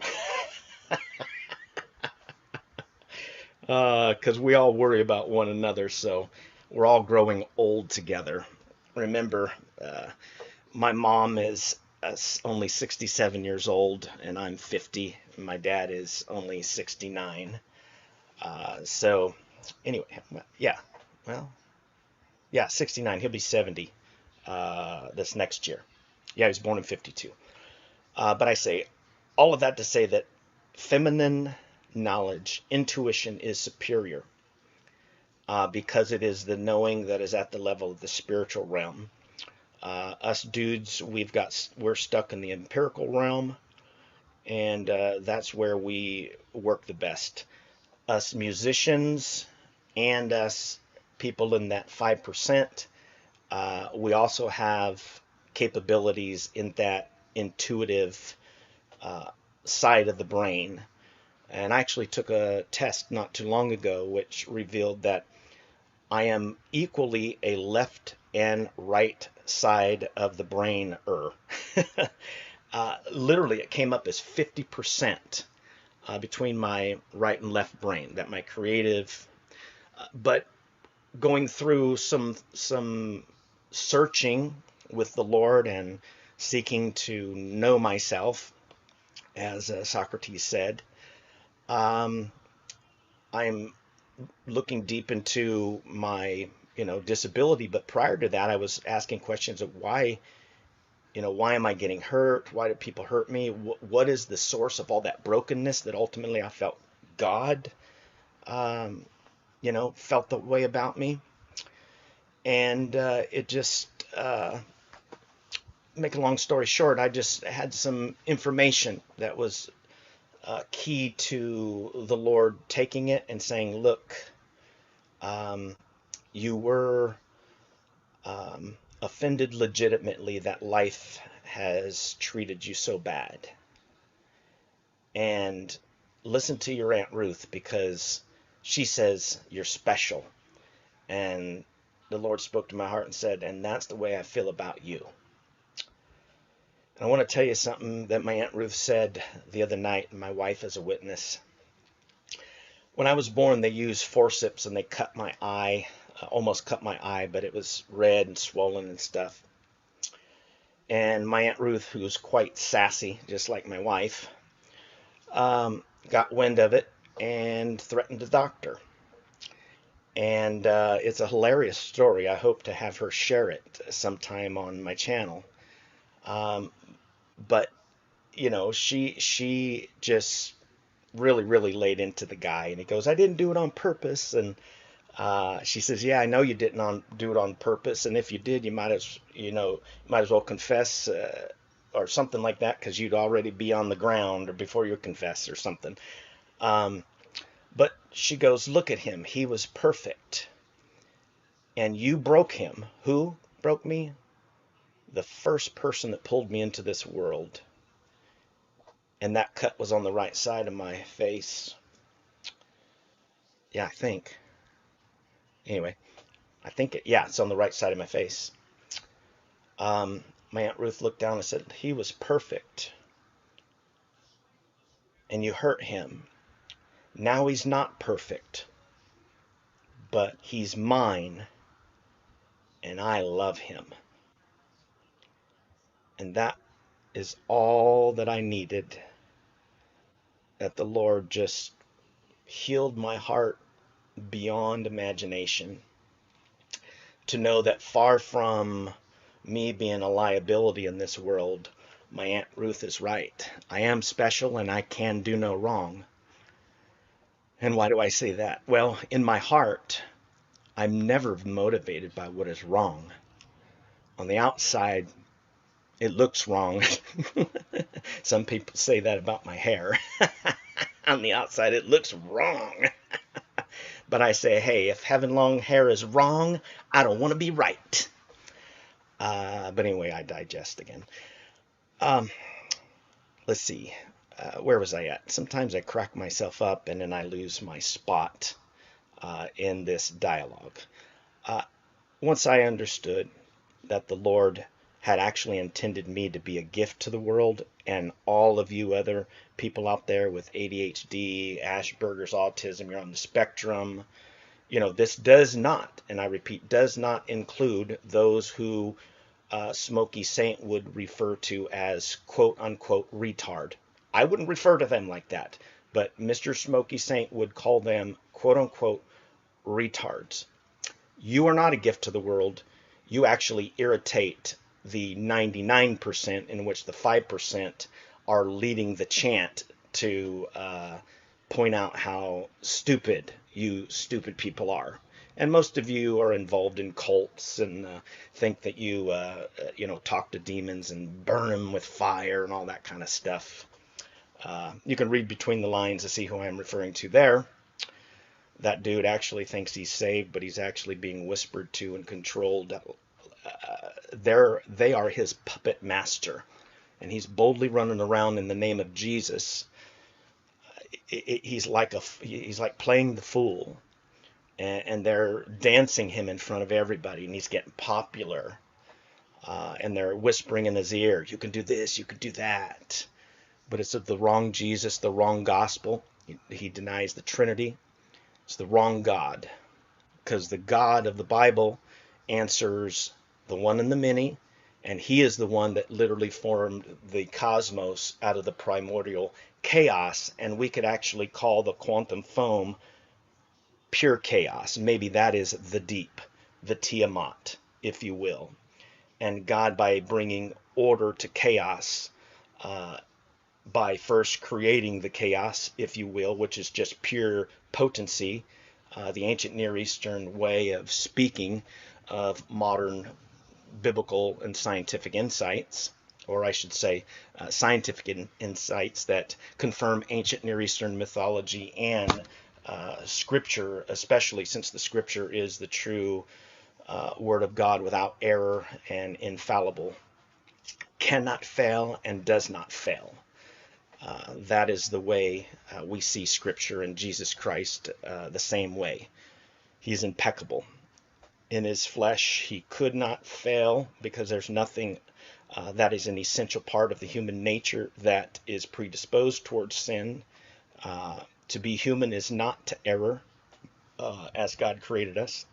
Speaker 1: Because we all worry about one another, so we're all growing old together. Remember, my mom is only 67 years old, and I'm 50, and my dad is only 69. So, anyway, well, 69. He'll be 70 this next year. Yeah, he was born in 52. But I say all of that to say that feminine knowledge, intuition, is superior, because it is the knowing that is at the level of the spiritual realm. Us dudes, we're stuck in the empirical realm, and that's where we work the best. Us musicians and us people in that 5%, we also have capabilities in that intuitive side of the brain. And I actually took a test not too long ago, which revealed that I am equally a left and right side of the brain. Literally, it came up as 50% between my right and left brain, that my creative, but going through some searching with the Lord and seeking to know myself, as Socrates said, I'm looking deep into my, disability. But prior to that, I was asking questions of why am I getting hurt? Why do people hurt me? What is the source of all that brokenness that ultimately I felt God, felt the way about me? And it just, make a long story short, I just had some information that was key to the Lord taking it and saying, "Look, you were offended legitimately that life has treated you so bad. And listen to your Aunt Ruth, because she says you're special." And the Lord spoke to my heart and said, "And that's the way I feel about you." And I want to tell you something that my Aunt Ruth said the other night, and my wife is a witness. When I was born, they used forceps and they cut my eye, almost cut my eye, but it was red and swollen and stuff. And my Aunt Ruth, who was quite sassy, just like my wife, got wind of it and threatened the doctor. And it's a hilarious story. I hope to have her share it sometime on my channel. But, she just really, really laid into the guy. And he goes, "I didn't do it on purpose." And she says, "Yeah, I know you didn't do it on purpose. And if you did, you might as well confess, or something like that, because you'd already be on the ground or before you confess or something." But she goes, "Look at him. He was perfect. And you broke him." Who broke me? The first person that pulled me into this world. And that cut was on the right side of my face. Yeah, I think. Anyway, it's on the right side of my face. My Aunt Ruth looked down and said, "He was perfect. And you hurt him. Now he's not perfect. But he's mine. And I love him." And that is all that I needed. That the Lord just healed my heart beyond imagination. To know that far from me being a liability in this world, My Aunt Ruth is right. I am special and I can do no wrong. And why do I say that? Well, in my heart, I'm never motivated by what is wrong. On the outside, it looks wrong. Some people say that about my hair. On the outside, it looks wrong. But I say, hey, if having long hair is wrong, I don't want to be right. But anyway, I digest again. Let's see. Where was I at? Sometimes I crack myself up and then I lose my spot in this dialogue. Once I understood that the Lord had actually intended me to be a gift to the world, and all of you other people out there with ADHD, Asperger's, autism, you're on the spectrum, this does not, and I repeat, does not include those who Smokey Saint would refer to as quote-unquote retard. I wouldn't refer to them like that, but Mr. Smokey Saint would call them quote-unquote retards. You are not a gift to the world. You actually irritate the 99%, in which the 5% are leading the chant to point out how stupid you stupid people are. And most of you are involved in cults and think that you talk to demons and burn them with fire and all that kind of stuff. You can read between the lines to see who I'm referring to there. That dude actually thinks he's saved, but he's actually being whispered to and controlled. They are his puppet master, and he's boldly running around in the name of Jesus. He's like playing the fool, and they're dancing him in front of everybody, and he's getting popular. And they're whispering in his ear, "You can do this, you can do that." But it's of the wrong Jesus, the wrong gospel. He denies the Trinity. It's the wrong God, because the God of the Bible answers the one and the many, and he is the one that literally formed the cosmos out of the primordial chaos, and we could actually call the quantum foam pure chaos. Maybe that is the deep, the Tiamat, if you will. And God, by bringing order to chaos, by first creating the chaos, if you will, which is just pure potency, the ancient Near Eastern way of speaking of modern biblical and scientific insights, or I should say scientific insights that confirm ancient Near Eastern mythology and scripture, especially since the scripture is the true word of God without error and infallible, cannot fail and does not fail. That is the way we see Scripture, and Jesus Christ the same way. He's impeccable. In his flesh, he could not fail, because there's nothing that is an essential part of the human nature that is predisposed towards sin. To be human is not to error, as God created us.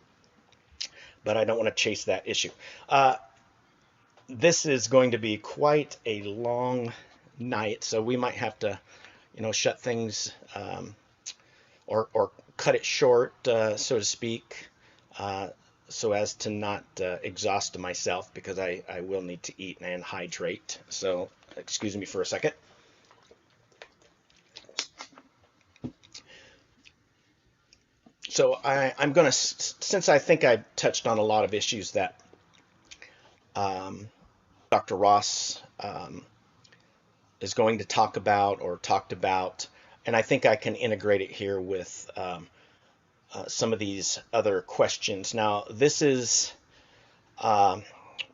Speaker 1: But I don't want to chase that issue. This is going to be quite a long night, so we might have to, shut things or cut it short, so to speak, so as to not exhaust myself, because I will need to eat and hydrate. So excuse me for a second. So I'm going to, since I think I touched on a lot of issues that Dr. Ross is going to talk about or talked about, and I think I can integrate it here with some of these other questions. Now, this is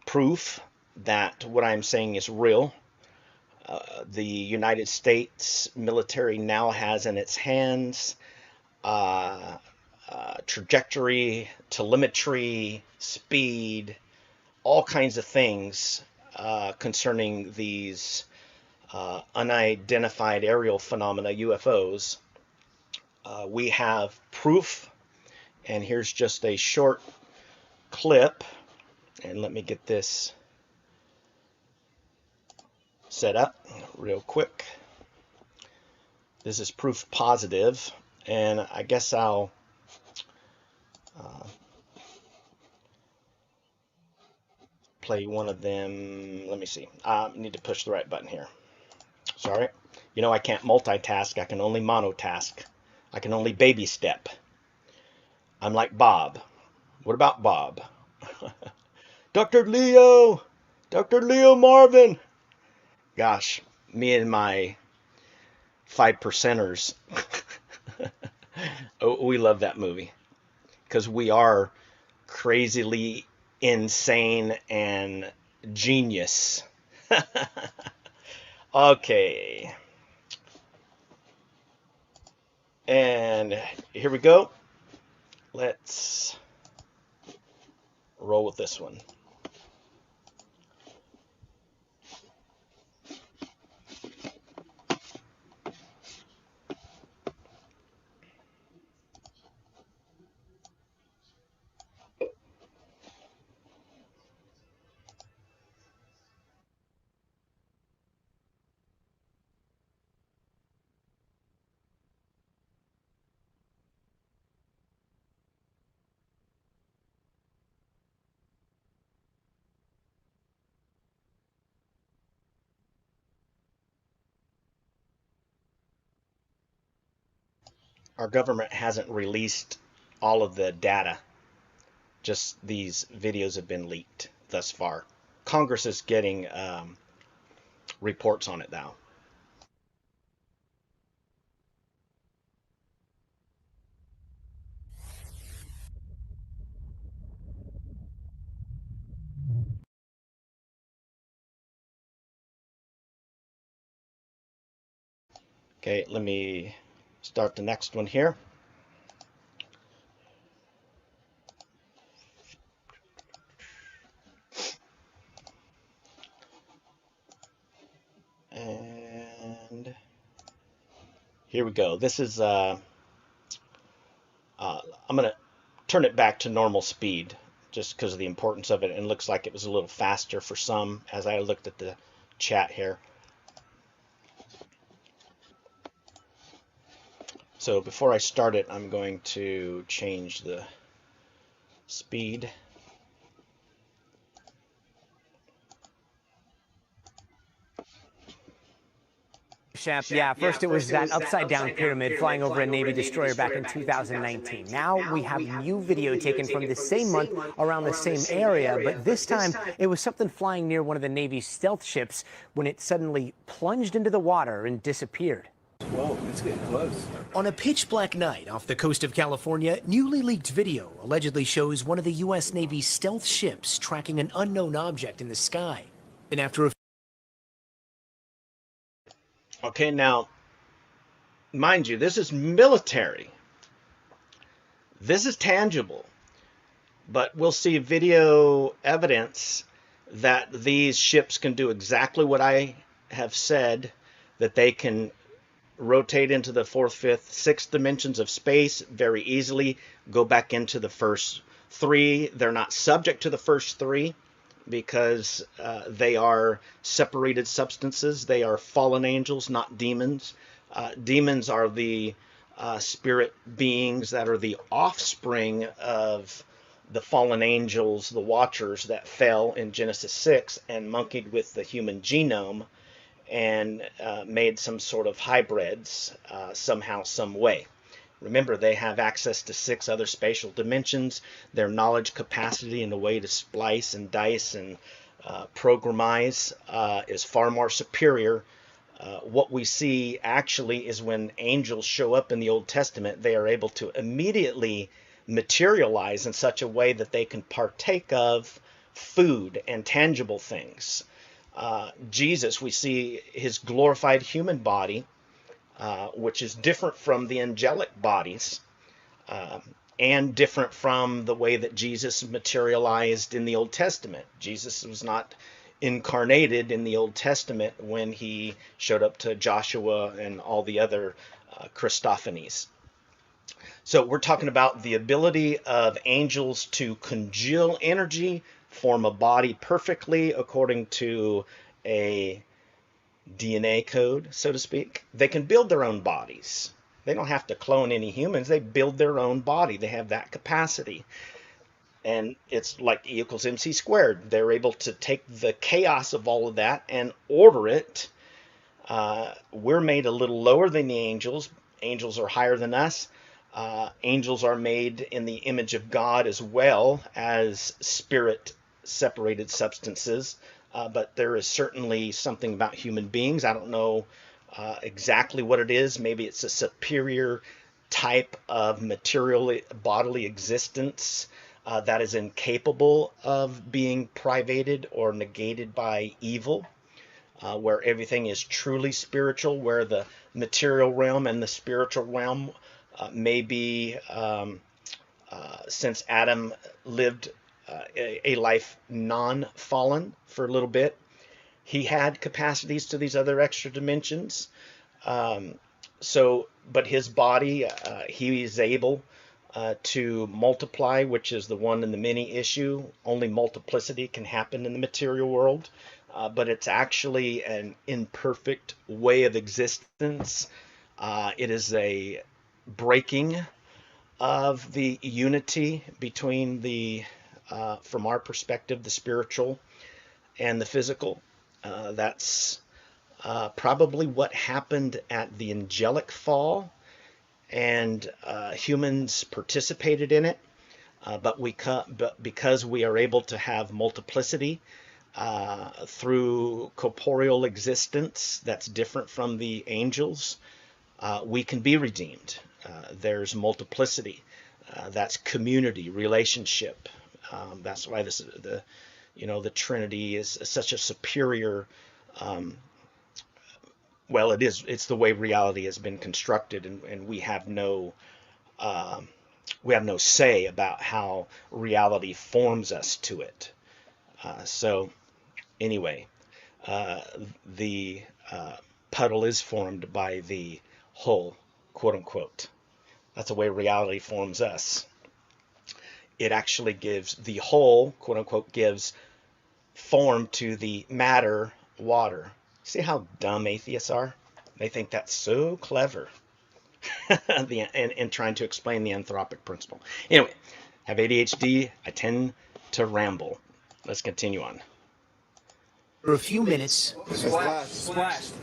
Speaker 1: proof that what I'm saying is real. The United States military now has in its hands trajectory, telemetry, speed, all kinds of things concerning these unidentified aerial phenomena, UFOs. We have proof, and here's just a short clip, and let me get this set up real quick. This is proof positive, and I guess I'll play one of them. Let me see. I need to push the right button here. Sorry. You know I can't multitask. I can only monotask. I can only baby step. I'm like Bob. What about Bob? Dr. Leo! Dr. Leo Marvin! Gosh, me and my 5%ers. Oh, we love that movie. Because we are crazily insane and genius. Okay. And here we go. Let's roll with this one. Our government hasn't released all of the data. Just these videos have been leaked thus far. Congress is getting reports on it now. Okay, let me start the next one here. And here we go. This is, I'm going to turn it back to normal speed just because of the importance of it. And it looks like it was a little faster for some as I looked at the chat here. So before I start it, I'm going to change the speed.
Speaker 9: Yeah, first it was that upside-down pyramid flying over a Navy destroyer back in 2019. Now we have new video taken from the same month around the same area, but this time it was something flying near one of the Navy's stealth ships when it suddenly plunged into the water and disappeared.
Speaker 10: Whoa, it's getting close.
Speaker 9: On a pitch-black night off the coast of California, newly leaked video allegedly shows one of the U.S. Navy's stealth ships tracking an unknown object in the sky. And after a
Speaker 1: Okay, now, mind you, this is military. This is tangible. But we'll see video evidence that these ships can do exactly what I have said, that they can rotate into the fourth, fifth, sixth dimensions of space very easily, go back into the first three. They're not subject to the first three, because they are separated substances. They are fallen angels, not demons. Demons are the spirit beings that are the offspring of the fallen angels, the Watchers that fell in Genesis 6 and monkeyed with the human genome and made some sort of hybrids somehow, some way. Remember, they have access to 6 other spatial dimensions. Their knowledge capacity and the way to splice and dice and programize is far more superior. What we see actually is when angels show up in the Old Testament, they are able to immediately materialize in such a way that they can partake of food and tangible things. Jesus, we see his glorified human body, which is different from the angelic bodies and different from the way that Jesus materialized in the Old Testament. Jesus was not incarnated in the Old Testament when he showed up to Joshua and all the other Christophanies. So we're talking about the ability of angels to congeal energy, form a body perfectly according to a DNA code, so to speak. They can build their own bodies. They don't have to clone any humans. They build their own body. They have that capacity. And it's like E equals MC squared. They're able to take the chaos of all of that and order it. We're made a little lower than the angels. Angels are higher than us. Angels are made in the image of God as well as spirit-separated substances. But there is certainly something about human beings. I don't know exactly what it is. Maybe it's a superior type of material bodily existence that is incapable of being privated or negated by evil, where everything is truly spiritual, where the material realm and the spiritual realm may be, since Adam lived a life non-fallen for a little bit, he had capacities to these other extra dimensions. But his body, he is able to multiply, which is the one and the many issue. Only multiplicity can happen in the material world, but it's actually an imperfect way of existence. It is a breaking of the unity between the, from our perspective, the spiritual and the physical. That's probably what happened at the angelic fall, and humans participated in it. But because we are able to have multiplicity through corporeal existence that's different from the angels, we can be redeemed. There's multiplicity. That's community, relationship. That's why the Trinity is such a superior. Well, it's the way reality has been constructed, and we have no say about how reality forms us to it. So anyway, the puddle is formed by the whole, quote unquote. That's the way reality forms us. It actually gives the whole, quote unquote, gives form to the matter, water. See how dumb atheists are? They think that's so clever in trying to explain the anthropic principle. Anyway, have ADHD. I tend to ramble. Let's continue on.
Speaker 9: For a few minutes,
Speaker 10: Splashed.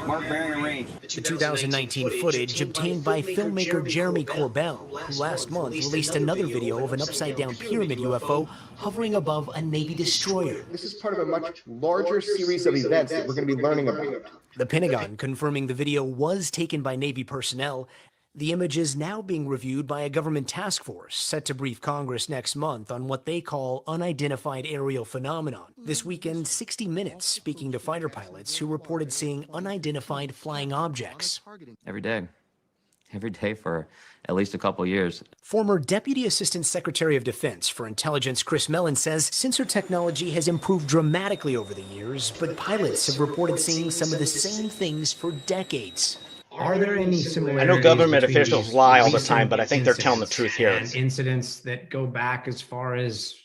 Speaker 10: Mark bearing arranged.
Speaker 9: the 2019 footage obtained by filmmaker Jeremy Corbell, who last month released another video of an upside-down pyramid UFO hovering above a Navy destroyer.
Speaker 11: This is part of a much larger series of events that we're going to be learning about.
Speaker 9: The Pentagon confirming the video was taken by Navy personnel. The image is now being reviewed by a government task force set to brief Congress next month on what they call unidentified aerial phenomenon. This weekend, 60 Minutes speaking to fighter pilots who reported seeing unidentified flying objects.
Speaker 12: Every day for at least a couple years.
Speaker 9: Former Deputy Assistant Secretary of Defense for Intelligence Chris Mellon says sensor technology has improved dramatically over the years, but pilots have reported seeing some of the same things for decades.
Speaker 13: Are there any similarities?
Speaker 1: I know government officials lie all the time, but I think they're telling the truth here.
Speaker 13: And incidents that go back as far as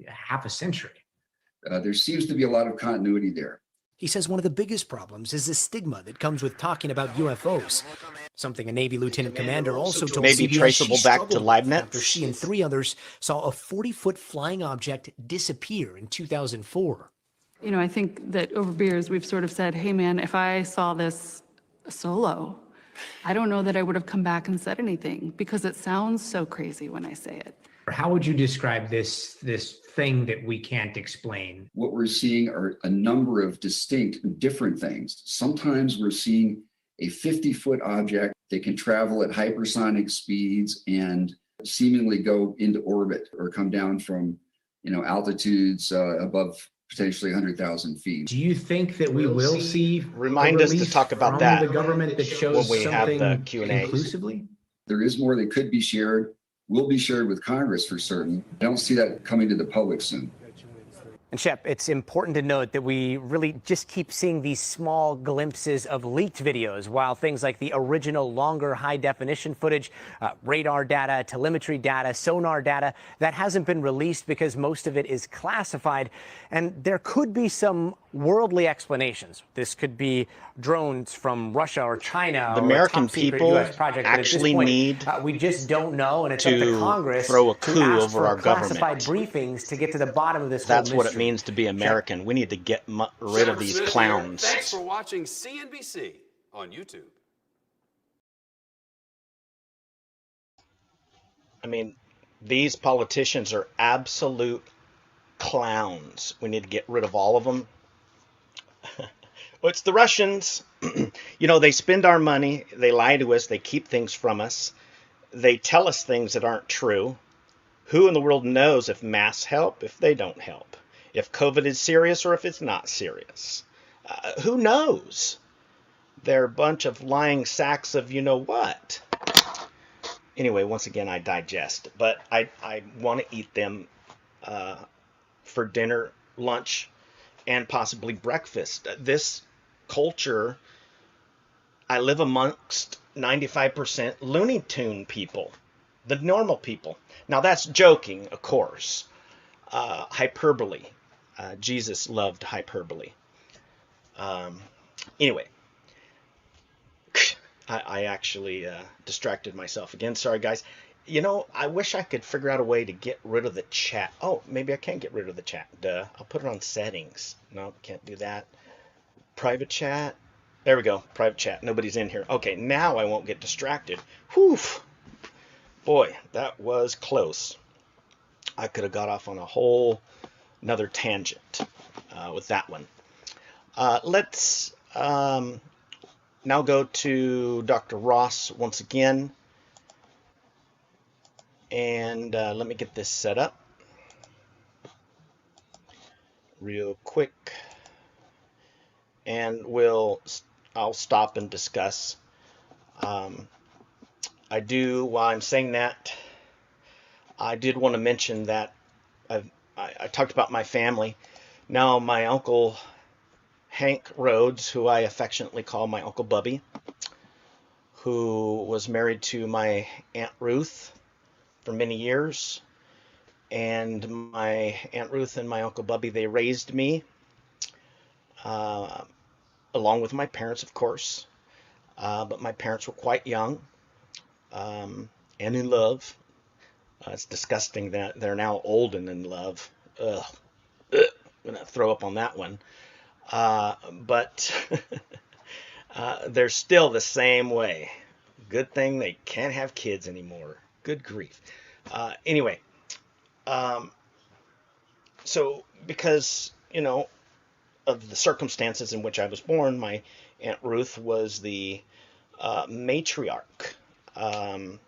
Speaker 13: half a century.
Speaker 14: There seems to be a lot of continuity there.
Speaker 9: He says one of the biggest problems is the stigma that comes with talking about UFOs. Something a Navy lieutenant commander also told
Speaker 1: maybe
Speaker 9: CBS
Speaker 1: traceable
Speaker 9: she
Speaker 1: back to
Speaker 9: struggled
Speaker 1: Leibniz
Speaker 9: after she and 3 others saw a 40-foot flying object disappear in 2004.
Speaker 15: You know, I think that over beers we've sort of said, hey man, if I saw this solo, I don't know that I would have come back and said anything because it sounds so crazy when I say it.
Speaker 13: How would you describe this thing that we can't explain?
Speaker 14: What we're seeing are a number of distinct, different things. Sometimes we're seeing a 50-foot object that can travel at hypersonic speeds and seemingly go into orbit or come down from, altitudes above potentially 100,000 feet.
Speaker 13: Do you think that we will see
Speaker 1: remind us to talk about that
Speaker 13: the government that shows
Speaker 1: when we have the Q&A
Speaker 13: conclusively?
Speaker 14: There is more that could be shared, will be shared with Congress for certain. I don't see that coming to the public soon.
Speaker 9: And Shep, it's important to note that we really just keep seeing these small glimpses of leaked videos, while things like the original longer high-definition footage, radar data, telemetry data, sonar data, that hasn't been released because most of it is classified. And there could be some worldly explanations. This could be drones from Russia or China
Speaker 1: The
Speaker 9: or a
Speaker 1: American
Speaker 9: top secret
Speaker 1: people
Speaker 9: U.S. project. But at this
Speaker 1: actually
Speaker 9: point,
Speaker 1: need
Speaker 9: we just don't know, and it's up to
Speaker 1: to
Speaker 9: Congress
Speaker 1: throw a
Speaker 9: to
Speaker 1: coup
Speaker 9: ask
Speaker 1: over
Speaker 9: for
Speaker 1: our
Speaker 9: classified
Speaker 1: government.
Speaker 9: briefings to get to the bottom of this
Speaker 1: That's
Speaker 9: whole
Speaker 1: what it
Speaker 9: mystery.
Speaker 1: means to be American. We need to get rid of these clowns.
Speaker 16: Thanks for watching CNBC on YouTube.
Speaker 1: I mean, these politicians are absolute clowns. We need to get rid of all of them. Well, it's the Russians. You know, they spend our money. They lie to us. They keep things from us. They tell us things that aren't true. Who in the world knows if masks help, if they don't help? If COVID is serious or if it's not serious? Who knows? They're a bunch of lying sacks of you know what. Anyway, once again, I digest. But I want to eat them for dinner, lunch, and possibly breakfast. This culture, I live amongst 95% Looney Tune people, the normal people. Now that's joking, of course. Hyperbole. Jesus loved hyperbole. Anyway, I actually distracted myself again. Sorry, guys. You know, I wish I could figure out a way to get rid of the chat. Oh, maybe I can get rid of the chat. Duh. I'll put it on settings. No, can't do that. Private chat. There we go. Private chat. Nobody's in here. Okay, now I won't get distracted. Whew. Boy, that was close. I could have got off on a whole another tangent with that one. Let's now go to Dr. Ross once again. And let me get this set up real quick. And I'll stop and discuss. While I'm saying that, I did want to mention that I talked about my family. Now, my uncle Hank Rhodes, who I affectionately call my Uncle Bubby, who was married to my Aunt Ruth for many years, and my Aunt Ruth and my Uncle Bubby, they raised me, along with my parents, of course, but my parents were quite young, and in love. It's disgusting that they're now old and in love. Ugh. I'm gonna throw up on that one. But they're still the same way. Good thing they can't have kids anymore. Good grief. Anyway, so because, you know, of the circumstances in which I was born, my Aunt Ruth was the matriarch of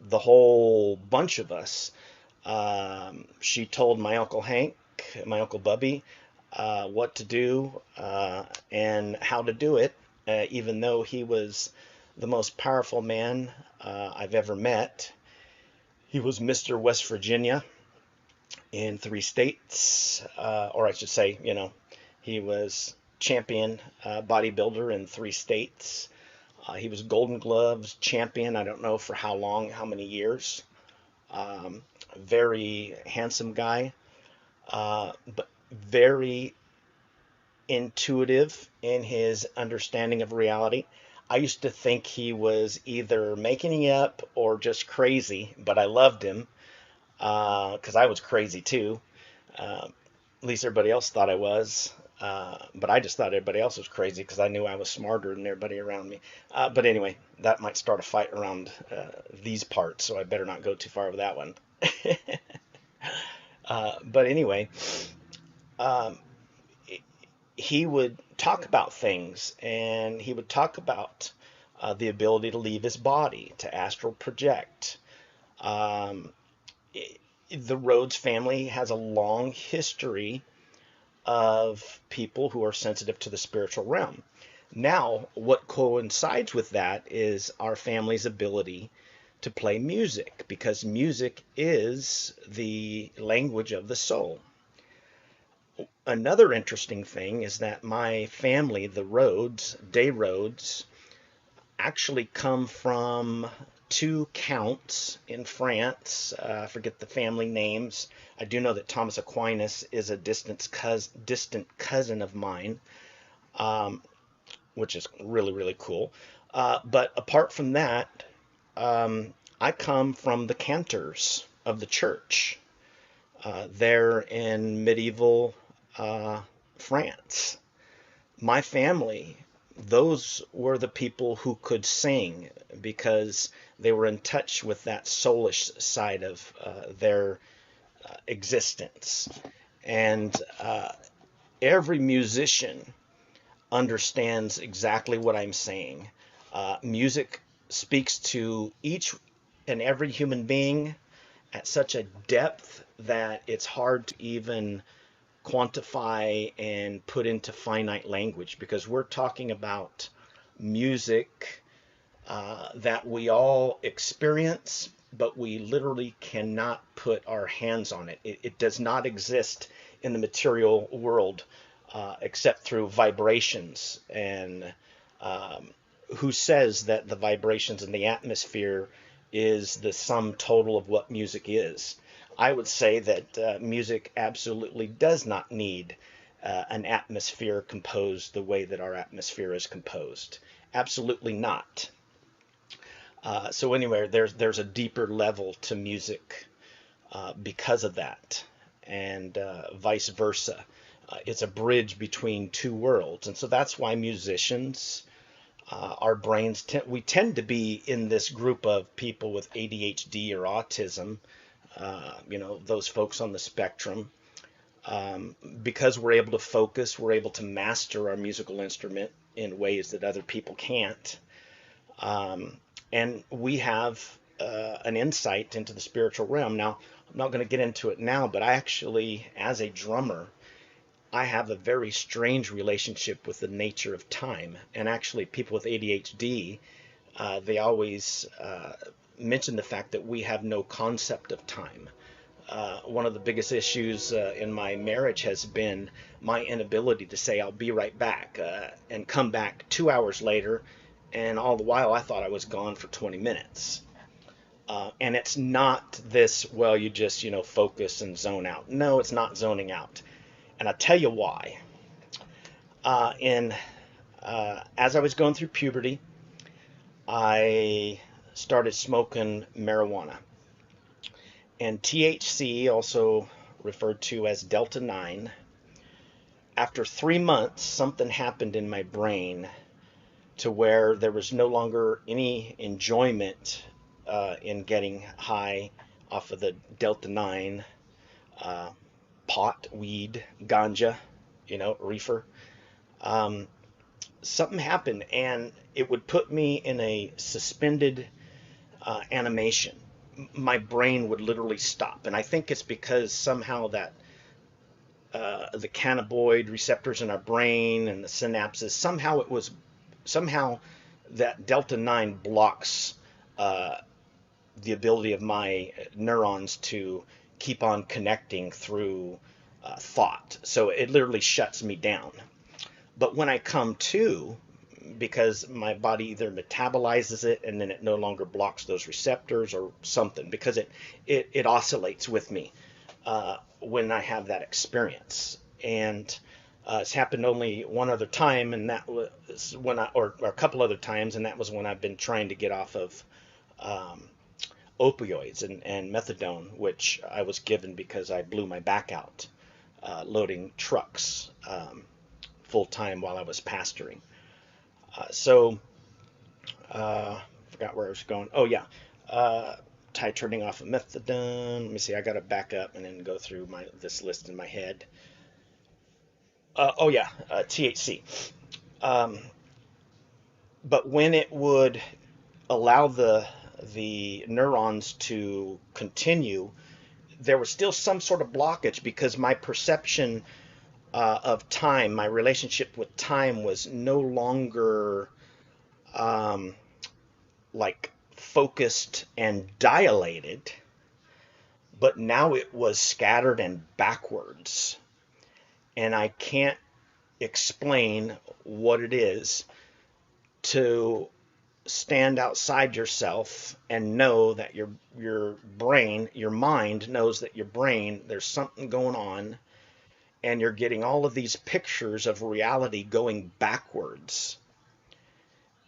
Speaker 1: the whole bunch of us. She told my Uncle Hank, my Uncle Bubby, what to do and how to do it, even though he was the most powerful man I've ever met. He was Mr. West Virginia in 3 states, or I should say, you know, he was champion bodybuilder in 3 states. He was Golden Gloves champion, I don't know for how long, how many years. Very handsome guy, but very intuitive in his understanding of reality. I used to think he was either making it up or just crazy, but I loved him because I was crazy too. At least everybody else thought I was, but I just thought everybody else was crazy because I knew I was smarter than everybody around me. But anyway, that might start a fight around these parts, so I better not go too far with that one. But anyway, he would talk about things, and he would talk about the ability to leave his body, to astral project. The Rhodes family has a long history of people who are sensitive to the spiritual realm. Now, what coincides with that is our family's ability to play music, because music is the language of the soul. Another interesting thing is that my family, the Rhodes, Day Rhodes, actually come from 2 counts in France. I forget the family names. I do know that Thomas Aquinas is a distant cousin of mine, which is really, really cool. But apart from that, I come from the cantors of the church there in medieval France. My family, those were the people who could sing because they were in touch with that soulish side of their existence. And every musician understands exactly what I'm saying. Music speaks to each and every human being at such a depth that it's hard to even quantify and put into finite language, because we're talking about music that we all experience, but we literally cannot put our hands on it. It does not exist in the material world except through vibrations. And who says that the vibrations in the atmosphere is the sum total of what music is? I would say that music absolutely does not need an atmosphere composed the way that our atmosphere is composed. Absolutely not. So anyway, there's a deeper level to music because of that, and vice versa. It's a bridge between 2 worlds, and so that's why musicians, our brains, we tend to be in this group of people with ADHD or autism, those folks on the spectrum, because we're able to focus, we're able to master our musical instrument in ways that other people can't. And we have an insight into the spiritual realm. Now, I'm not going to get into it now, but I actually, as a drummer, I have a very strange relationship with the nature of time. And actually, people with ADHD, they always mention the fact that we have no concept of time. One of the biggest issues in my marriage has been my inability to say I'll be right back and come back 2 hours later, and all the while I thought I was gone for 20 minutes. And it's not this, well, you just, focus and zone out. No, it's not zoning out. And I'll tell you why. As I was going through puberty, I started smoking marijuana. And THC, also referred to as Delta 9, after 3 months, something happened in my brain to where there was no longer any enjoyment in getting high off of the Delta 9, pot, weed, ganja, reefer. Something happened, and it would put me in a suspended animation. My brain would literally stop, and I think it's because somehow that the cannabinoid receptors in our brain and the synapses, somehow that Delta 9 blocks the ability of my neurons to keep on connecting through thought. So it literally shuts me down. But when I come to, because my body either metabolizes it and then it no longer blocks those receptors or something, because it oscillates with me when I have that experience. And it's happened only one other time, and that was when or a couple other times, and that was when I've been trying to get off of opioids and methadone, which I was given because I blew my back out loading trucks full time while I was pastoring. Forgot where I was going. Oh yeah, titrating off of methadone. Let me see. I got to back up and then go through this list in my head. THC. But when it would allow the neurons to continue, there was still some sort of blockage because my perception of time, my relationship with time, was no longer like focused and dilated, but now it was scattered and backwards. And I can't explain what it is to stand outside yourself and know that your brain, your mind knows that your brain, there's something going on, and you're getting all of these pictures of reality going backwards.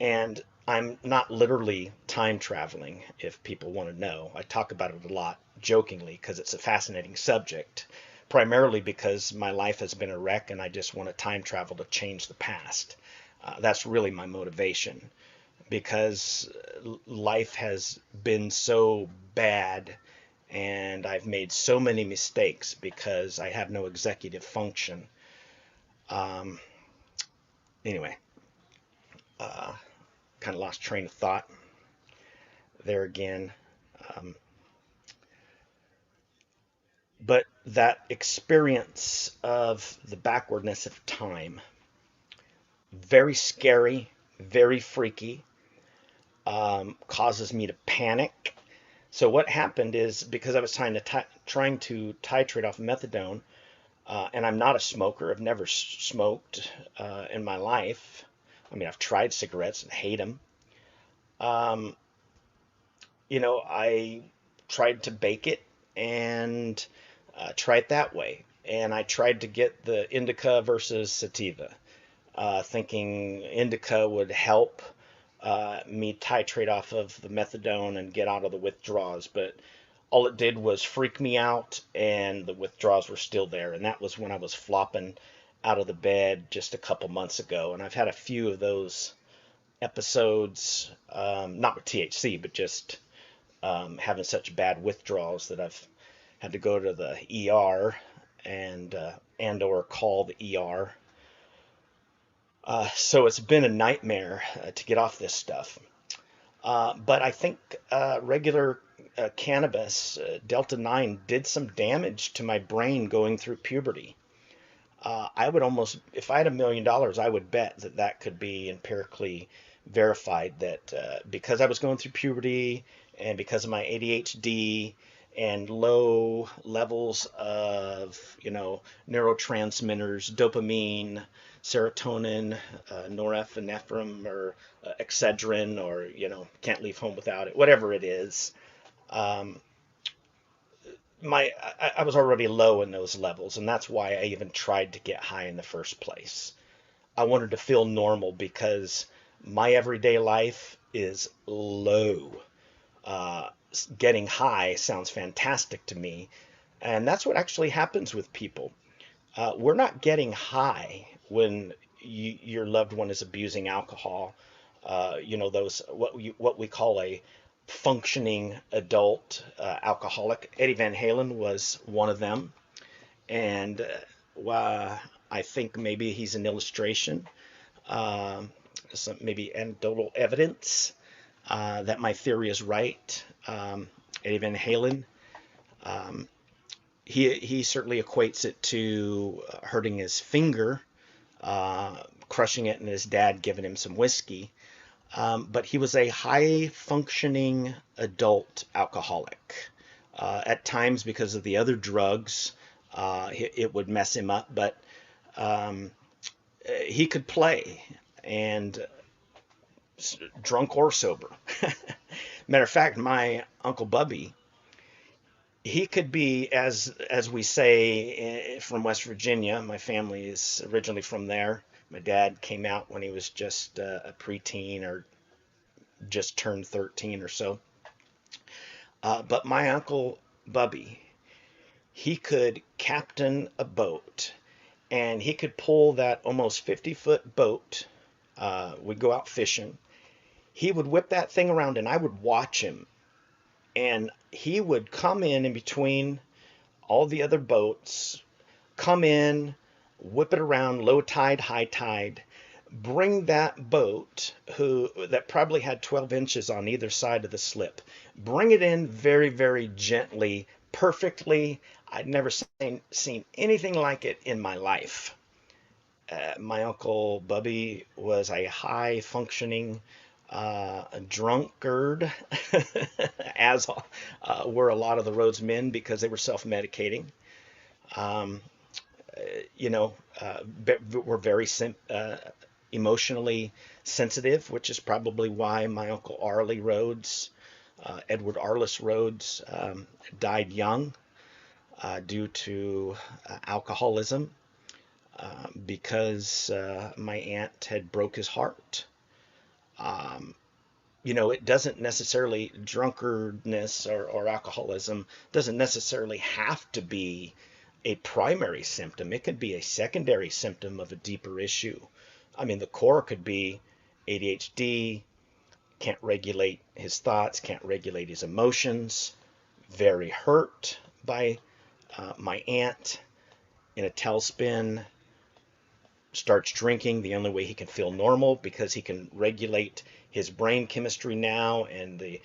Speaker 1: And I'm not literally time traveling, if people want to know. I talk about it a lot jokingly because it's a fascinating subject, primarily because my life has been a wreck and I just want to time travel to change the past. That's really my motivation, because life has been so bad and I've made so many mistakes because I have no executive function. Anyway, kind of lost train of thought there again. But that experience of the backwardness of time, very scary, very freaky, causes me to panic. So what happened is, because I was trying to titrate off methadone, and I'm not a smoker. I've never smoked in my life. I mean, I've tried cigarettes and hate them. You know, I tried to bake it and try it that way. And I tried to get the indica versus sativa, thinking indica would help me titrate off of the methadone and get out of the withdrawals. But all it did was freak me out, and the withdrawals were still there. And that was when I was flopping out of the bed just a couple months ago. And I've had a few of those episodes, not with THC, but just having such bad withdrawals that I've had to go to the ER and or call the ER. So it's been a nightmare to get off this stuff. But I think regular cannabis, Delta-9, did some damage to my brain going through puberty. I would almost, if I had $1 million, I would bet that that could be empirically verified, that because I was going through puberty and because of my ADHD and low levels of, you know, neurotransmitters, dopamine, serotonin, norepinephrine, or Excedrin, or, you know, can't leave home without it, whatever it is. I was already low in those levels, and that's why I even tried to get high in the first place. I wanted to feel normal because my everyday life is low. Getting high sounds fantastic to me, and that's what actually happens with people. We're not getting high when your loved one is abusing alcohol. You know, those what we call a functioning adult alcoholic. Eddie Van Halen was one of them, and I think maybe he's an illustration, some maybe anecdotal evidence that my theory is right. Eddie Van Halen, he certainly equates it to hurting his finger, crushing it, and his dad giving him some whiskey. But he was a high-functioning adult alcoholic. At times, because of the other drugs, it would mess him up, but he could play, and drunk or sober. Matter of fact, my Uncle Bubby, he could be, as we say, from West Virginia. My family is originally from there. My dad came out when he was just a preteen or just turned 13 or so. But my Uncle Bubby, he could captain a boat, and he could pull that almost 50-foot boat. We'd go out fishing. He would whip that thing around, and I would watch him. And he would come in between all the other boats, come in, whip it around, low tide, high tide, bring that boat, that probably had 12 inches on either side of the slip, bring it in very, very gently, perfectly. I'd never seen anything like it in my life. My Uncle Bubby was a high-functioning drunkard, as were a lot of the Rhodes men, because they were self-medicating. You know, were very emotionally sensitive, which is probably why my uncle Arlie Rhodes, Edward Arliss Rhodes, died young due to alcoholism, because my aunt had broke his heart. It doesn't necessarily, drunkardness or alcoholism doesn't necessarily have to be a primary symptom. It could be a secondary symptom of a deeper issue. I mean, the core could be ADHD, can't regulate his thoughts, can't regulate his emotions, very hurt by my aunt, in a tailspin, starts drinking the only way he can feel normal because he can regulate his brain chemistry now, and the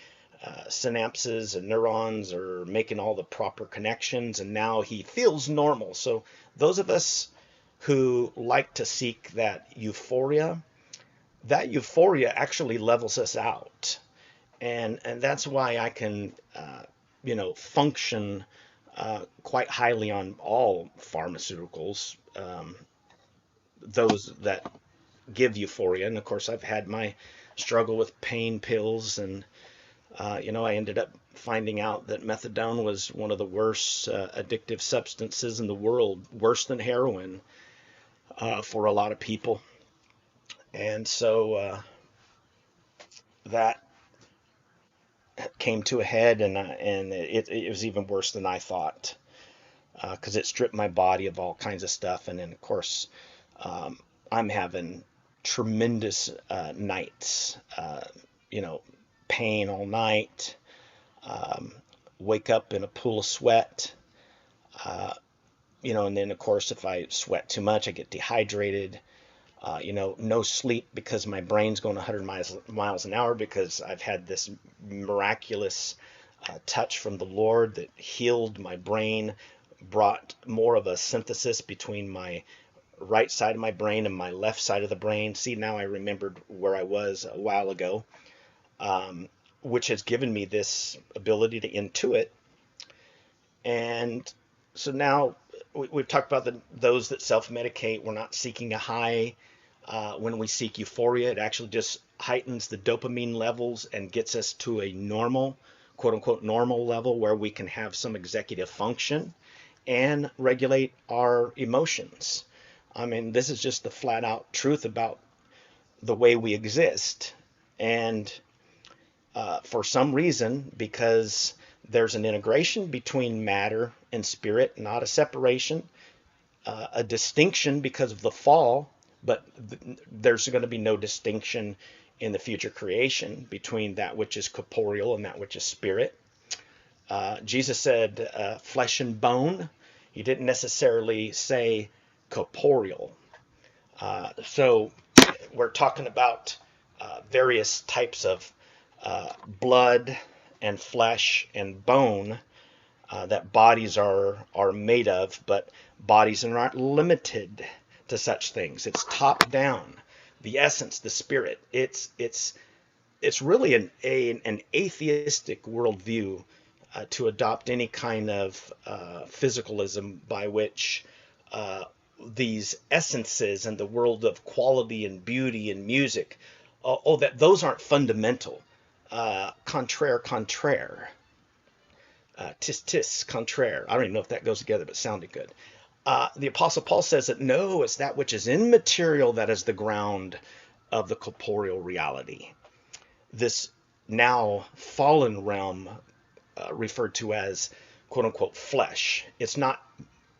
Speaker 1: synapses and neurons are making all the proper connections, and now he feels normal. So those of us who like to seek that euphoria actually levels us out. And that's why I can, function quite highly on all pharmaceuticals, those that give euphoria. And of course, I've had my struggle with pain pills, and I ended up finding out that methadone was one of the worst addictive substances in the world, worse than heroin for a lot of people. And so that came to a head, and it was even worse than I thought, because it stripped my body of all kinds of stuff. And then, of course, I'm having tremendous nights, pain all night, wake up in a pool of sweat, and then, of course, if I sweat too much, I get dehydrated. No sleep because my brain's going 100 miles an hour, because I've had this miraculous touch from the Lord that healed my brain, brought more of a synthesis between my right side of my brain and my left side of the brain. See, now I remembered where I was a while ago, which has given me this ability to intuit. And so now we've talked about those that self-medicate. We're not seeking a high. When we seek euphoria, it actually just heightens the dopamine levels and gets us to a normal, quote unquote, normal level where we can have some executive function and regulate our emotions. I mean, this is just the flat out truth about the way we exist. And for some reason, because there's an integration between matter and spirit, not a separation, a distinction because of the fall, but there's going to be no distinction in the future creation between that which is corporeal and that which is spirit. Jesus said flesh and bone. He didn't necessarily say corporeal. So we're talking about various types of blood and flesh and bone that bodies are made of, but bodies are not limited to such things. It's top down, the essence, the spirit. It's really an atheistic worldview to adopt any kind of physicalism by which these essences and the world of quality and beauty and music, that those aren't fundamental. Contraire, tis, contraire. I don't even know if that goes together, but it sounded good. The Apostle Paul says that no, it's that which is immaterial that is the ground of the corporeal reality. This now fallen realm, referred to as quote unquote flesh. It's not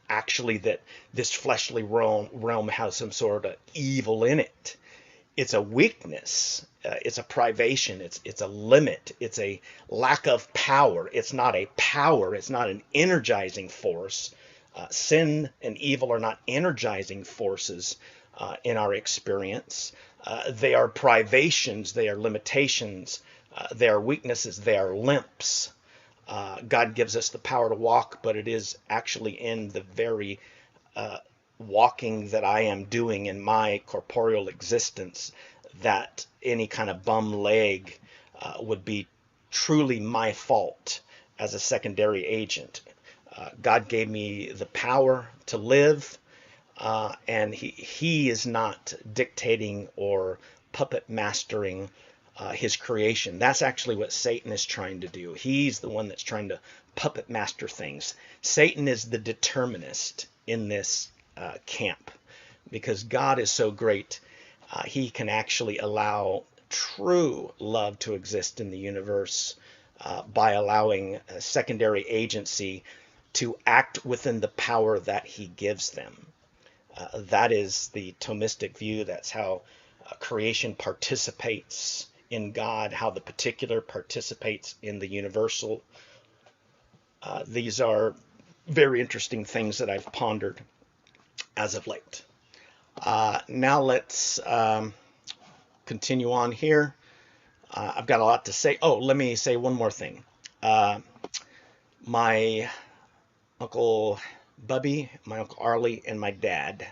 Speaker 1: actually that this fleshly realm has some sort of evil in it. It's a weakness. It's a privation. It's a limit. It's a lack of power. It's not a power. It's not an energizing force. Sin and evil are not energizing forces in our experience. They are privations. They are limitations. They are weaknesses. They are limps. God gives us the power to walk, but it is actually in the very walking that I am doing in my corporeal existence that any kind of bum leg would be truly my fault as a secondary agent. God gave me the power to live. and he is not dictating or puppet mastering his creation. That's actually what Satan is trying to do. He's the one that's trying to puppet master things. Satan is the determinist in this camp, because God is so great, he can actually allow true love to exist in the universe by allowing a secondary agency to act within the power that he gives them. That is the Thomistic view. That's how creation participates in God, how the particular participates in the universal. These are very interesting things that I've pondered as of late. Now let's continue on here. I've got a lot to say. Oh, let me say one more thing. My Uncle Bubby, my Uncle Arlie, and my dad,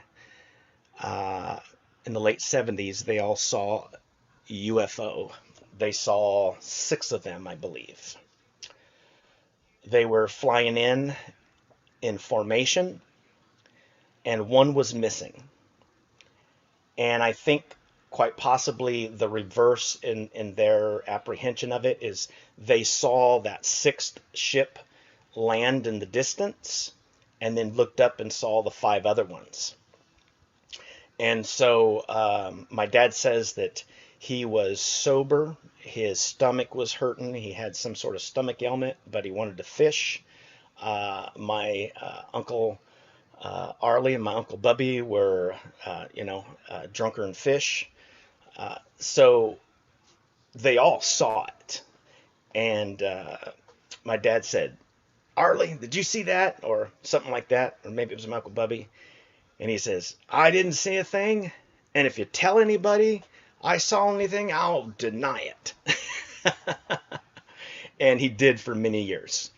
Speaker 1: in the late 70s, they all saw UFO. They saw 6 of them, I believe. They were flying in formation, and one was missing. And I think quite possibly the reverse in their apprehension of it is they saw that 6th ship land in the distance and then looked up and saw the 5 other ones. And so my dad says that he was sober, his stomach was hurting, he had some sort of stomach ailment, but he wanted to fish. My Uncle Arlie and my Uncle Bubby were, drunker than fish. So they all saw it. And my dad said, "Arlie, did you see that?" Or something like that. Or maybe it was my Uncle Bubby. And he says, "I didn't see a thing. And if you tell anybody I saw anything, I'll deny it." And he did for many years.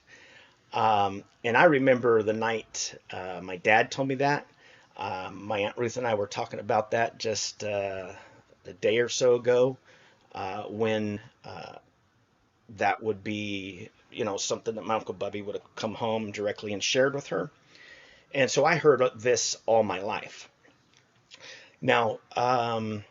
Speaker 1: And I remember the night my dad told me that. My Aunt Ruth and I were talking about that just a day or so ago, when that would be, something that my Uncle Bubby would have come home directly and shared with her. And so I heard this all my life. Now, I'll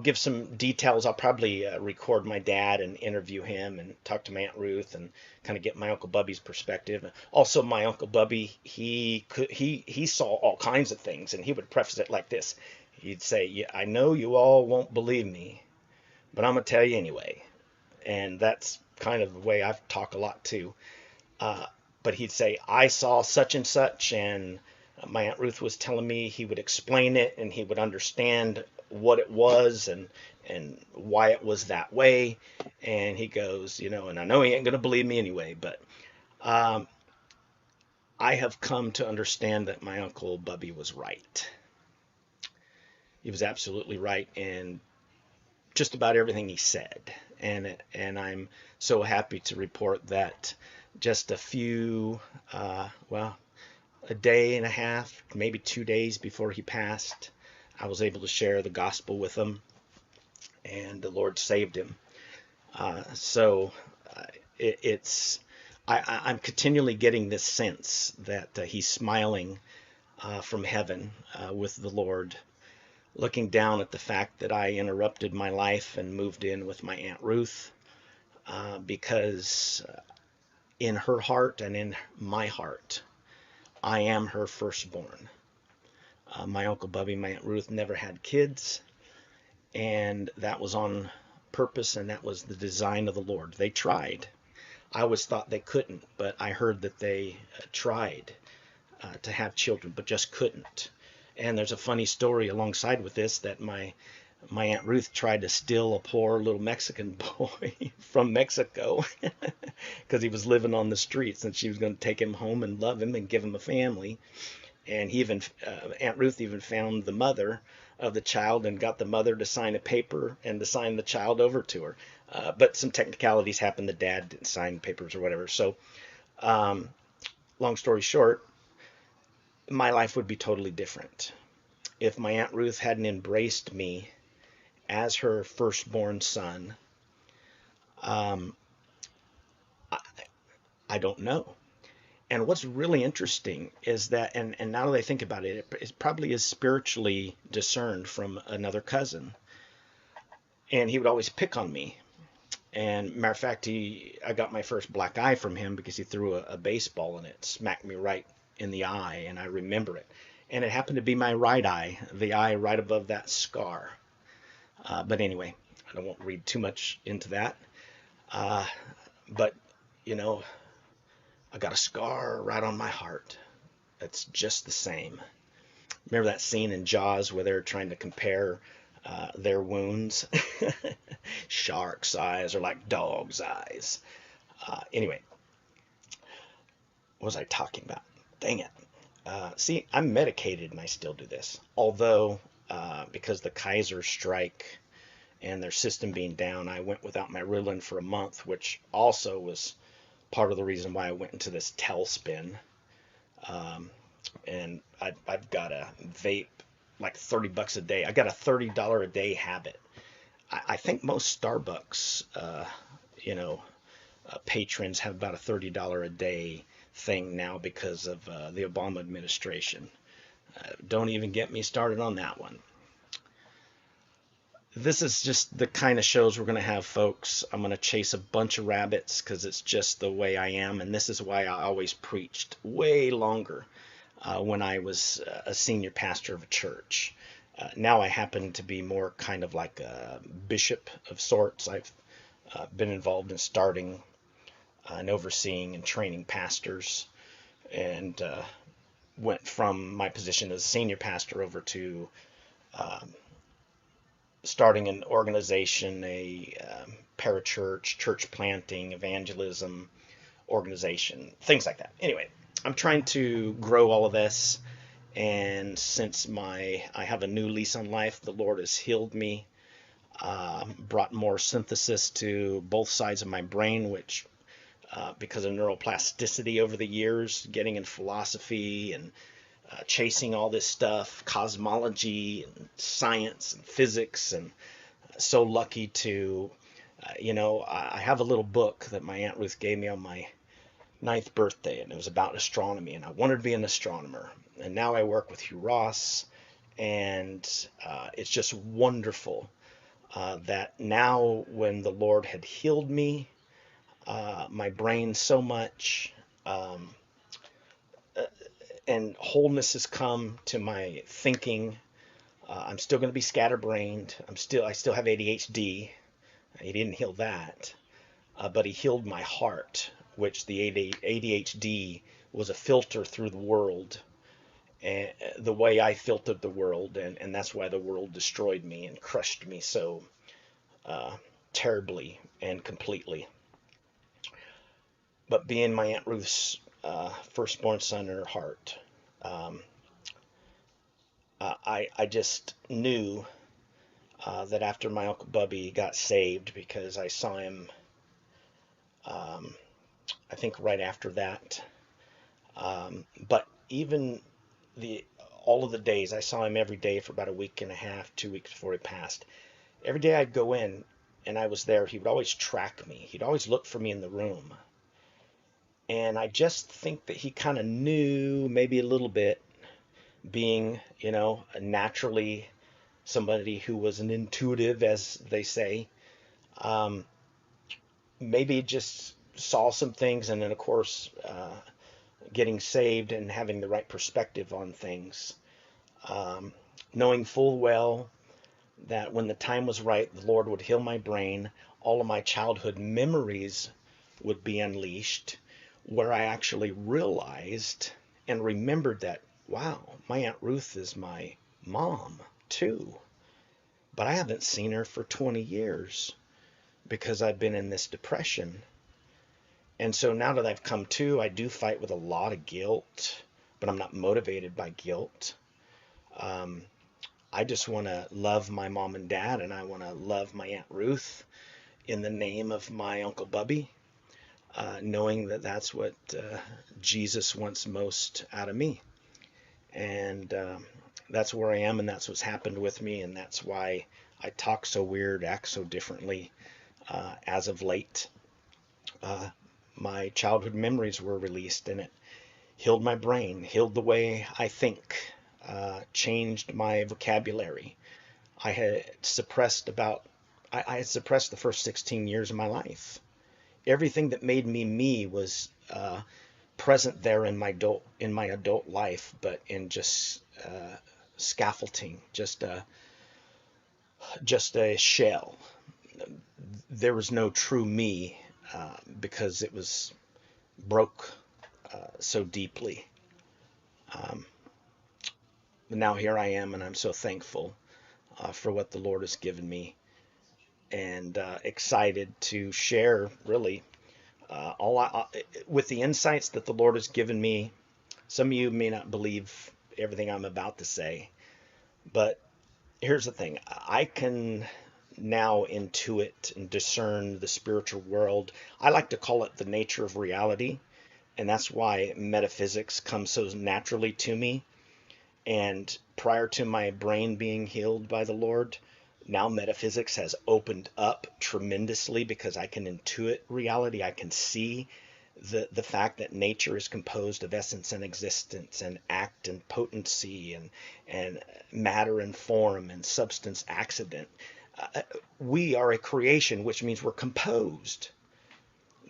Speaker 1: give some details. I'll probably record my dad and interview him and talk to my Aunt Ruth and kind of get my Uncle Bubby's perspective. Also, my Uncle Bubby, he saw all kinds of things, and he would preface it like this. He'd say, "Yeah, I know you all won't believe me, but I'm going to tell you anyway." And that's kind of the way I talk a lot too. But he'd say, "I saw such and such," and my Aunt Ruth was telling me he would explain it and he would understand what it was and why it was that way. And he goes, and I know he ain't going to believe me anyway, but I have come to understand that my Uncle Bubby was right. He was absolutely right in just about everything he said. And I'm so happy to report that just a few, a day and a half, maybe 2 days before he passed, I was able to share the gospel with him, and the Lord saved him. I'm continually getting this sense that he's smiling from heaven with the Lord, looking down at the fact that I interrupted my life and moved in with my Aunt Ruth, because in her heart and in my heart, I am her firstborn. My Uncle Bubby, my Aunt Ruth never had kids, and that was on purpose, and that was the design of the Lord. They tried. I always thought they couldn't, but I heard that they tried to have children, but just couldn't. And there's a funny story alongside with this, that my Aunt Ruth tried to steal a poor little Mexican boy from Mexico because he was living on the streets, and she was going to take him home and love him and give him a family. And Aunt Ruth even found the mother of the child and got the mother to sign a paper and to sign the child over to her. But some technicalities happened. The dad didn't sign papers or whatever. So long story short, my life would be totally different if my Aunt Ruth hadn't embraced me as her firstborn son. I don't know. And what's really interesting is that, and now that I think about it, it probably is spiritually discerned from another cousin. And he would always pick on me. And matter of fact, I got my first black eye from him because he threw a baseball and it smacked me right in the eye, and I remember it. And it happened to be my right eye, the eye right above that scar. But anyway, I won't read too much into that. But, you know, I got a scar right on my heart. It's just the same. Remember that scene in Jaws where they're trying to compare their wounds? Shark's eyes are like dog's eyes. Anyway, what was I talking about? Dang it. See, I'm medicated and I still do this. Although, because the Kaiser strike and their system being down, I went without my Ritalin for a month, which also was part of the reason why I went into this tailspin. And I've got a vape, like $30 a day. I got a $30 a day habit. I think most Starbucks, patrons have about a $30 a day thing now because of the Obama administration. Don't even get me started on that one. This is just the kind of shows we're going to have, folks. I'm going to chase a bunch of rabbits because it's just the way I am. And this is why I always preached way longer when I was a senior pastor of a church. Now I happen to be more kind of like a bishop of sorts. I've been involved in starting and overseeing and training pastors, and went from my position as a senior pastor over to starting an organization, a parachurch, church planting, evangelism organization, things like that. Anyway, I'm trying to grow all of this, and since I have a new lease on life, the Lord has healed me, brought more synthesis to both sides of my brain, which because of neuroplasticity over the years, getting in philosophy and chasing all this stuff, cosmology and science and physics, and so lucky to, I have a little book that my Aunt Ruth gave me on my 9th birthday, and it was about astronomy, and I wanted to be an astronomer. And now I work with Hugh Ross, and it's just wonderful that now when the Lord had healed me, my brain so much, and wholeness has come to my thinking. I'm still going to be scatterbrained. I still have ADHD. He didn't heal that, but he healed my heart, which the ADHD was a filter through the world, and the way I filtered the world, and that's why the world destroyed me and crushed me so terribly and completely. But being my Aunt Ruth's firstborn son in her heart, I just knew that after my Uncle Bubby got saved, because I saw him, I think right after that, but even all of the days, I saw him every day for about a week and a half, 2 weeks before he passed. Every day I'd go in and I was there, he would always track me. He'd always look for me in the room. And I just think that he kind of knew maybe a little bit, being, naturally somebody who was an intuitive, as they say. Maybe just saw some things, and then, of course, getting saved and having the right perspective on things. Knowing full well that when the time was right, the Lord would heal my brain, all of my childhood memories would be unleashed, where I actually realized and remembered that, wow, my Aunt Ruth is my mom too, but I haven't seen her for 20 years because I've been in this depression. And so now that I've come to, I do fight with a lot of guilt, but I'm not motivated by guilt. I just want to love my mom and dad, and I want to love my Aunt Ruth in the name of my Uncle Bubby. Knowing that that's what Jesus wants most out of me. And that's where I am, and that's what's happened with me, and that's why I talk so weird, act so differently as of late. My childhood memories were released, and healed my brain, healed the way I think, changed my vocabulary. I had suppressed I had suppressed the first 16 years of my life. Everything that made me me was present there in my adult life, but in just scaffolding, just a shell. There was no true me because it was broke so deeply. Now here I am, and I'm so thankful for what the Lord has given me, and excited to share really with the insights that the Lord has given me. Some of you may not believe everything I'm about to say, but here's the thing. I can now intuit and discern the spiritual world. I like to call it the nature of reality, and that's why metaphysics comes so naturally to me. And prior to my brain being healed by the Lord, now metaphysics has opened up tremendously because I can intuit reality. I can see the fact that nature is composed of essence and existence and act and potency and matter and form and substance accident. We are a creation, which means we're composed.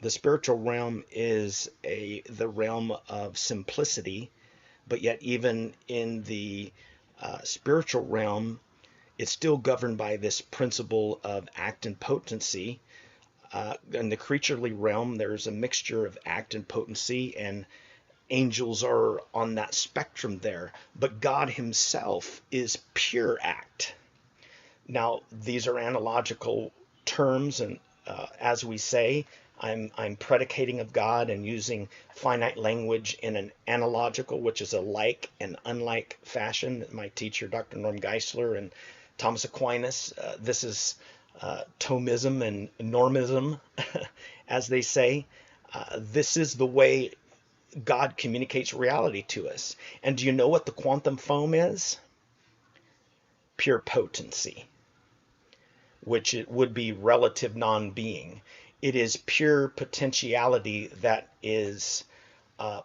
Speaker 1: The spiritual realm is the realm of simplicity, but yet even in the spiritual realm, it's still governed by this principle of act and potency. In the creaturely realm, there's a mixture of act and potency, and angels are on that spectrum there. But God himself is pure act. Now, these are analogical terms, and as we say, I'm predicating of God and using finite language in an analogical, which is a like and unlike fashion. My teacher, Dr. Norm Geisler and Thomas Aquinas, this is Thomism and Normism, as they say. This is the way God communicates reality to us. And do you know what the quantum foam is? Pure potency, which it would be relative non-being. It is pure potentiality that is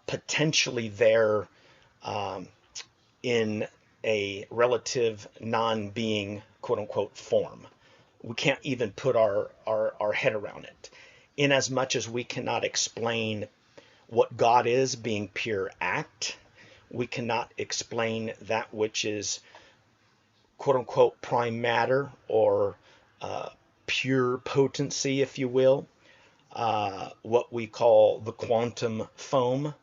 Speaker 1: potentially there in a relative non-being, quote-unquote, form. We can't even put our head around it. Inasmuch as we cannot explain what God is being pure act, we cannot explain that which is, quote-unquote, prime matter or pure potency, if you will, what we call the quantum foam,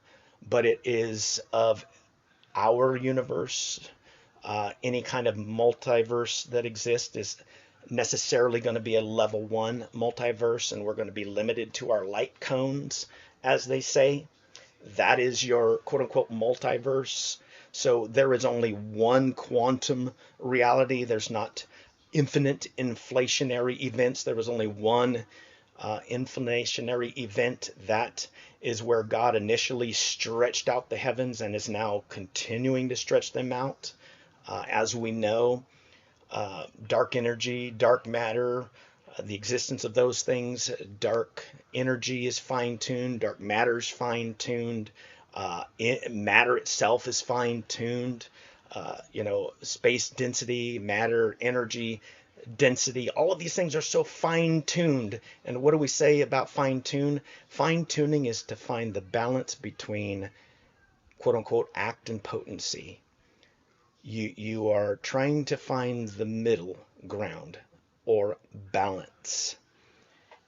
Speaker 1: but it is of our universe. Any kind of multiverse that exists is necessarily going to be a level 1 multiverse, and we're going to be limited to our light cones, as they say. That is your quote-unquote multiverse. So there is only one quantum reality. There's not infinite inflationary events. There was only one inflationary event. That is where God initially stretched out the heavens and is now continuing to stretch them out. As we know, dark energy, dark matter, the existence of those things, dark energy is fine-tuned, dark matter is fine-tuned, matter itself is fine-tuned, space density, matter, energy, density, all of these things are so fine-tuned. And what do we say about fine-tune? Fine-tuning is to find the balance between quote-unquote act and potency. You are trying to find the middle ground or balance.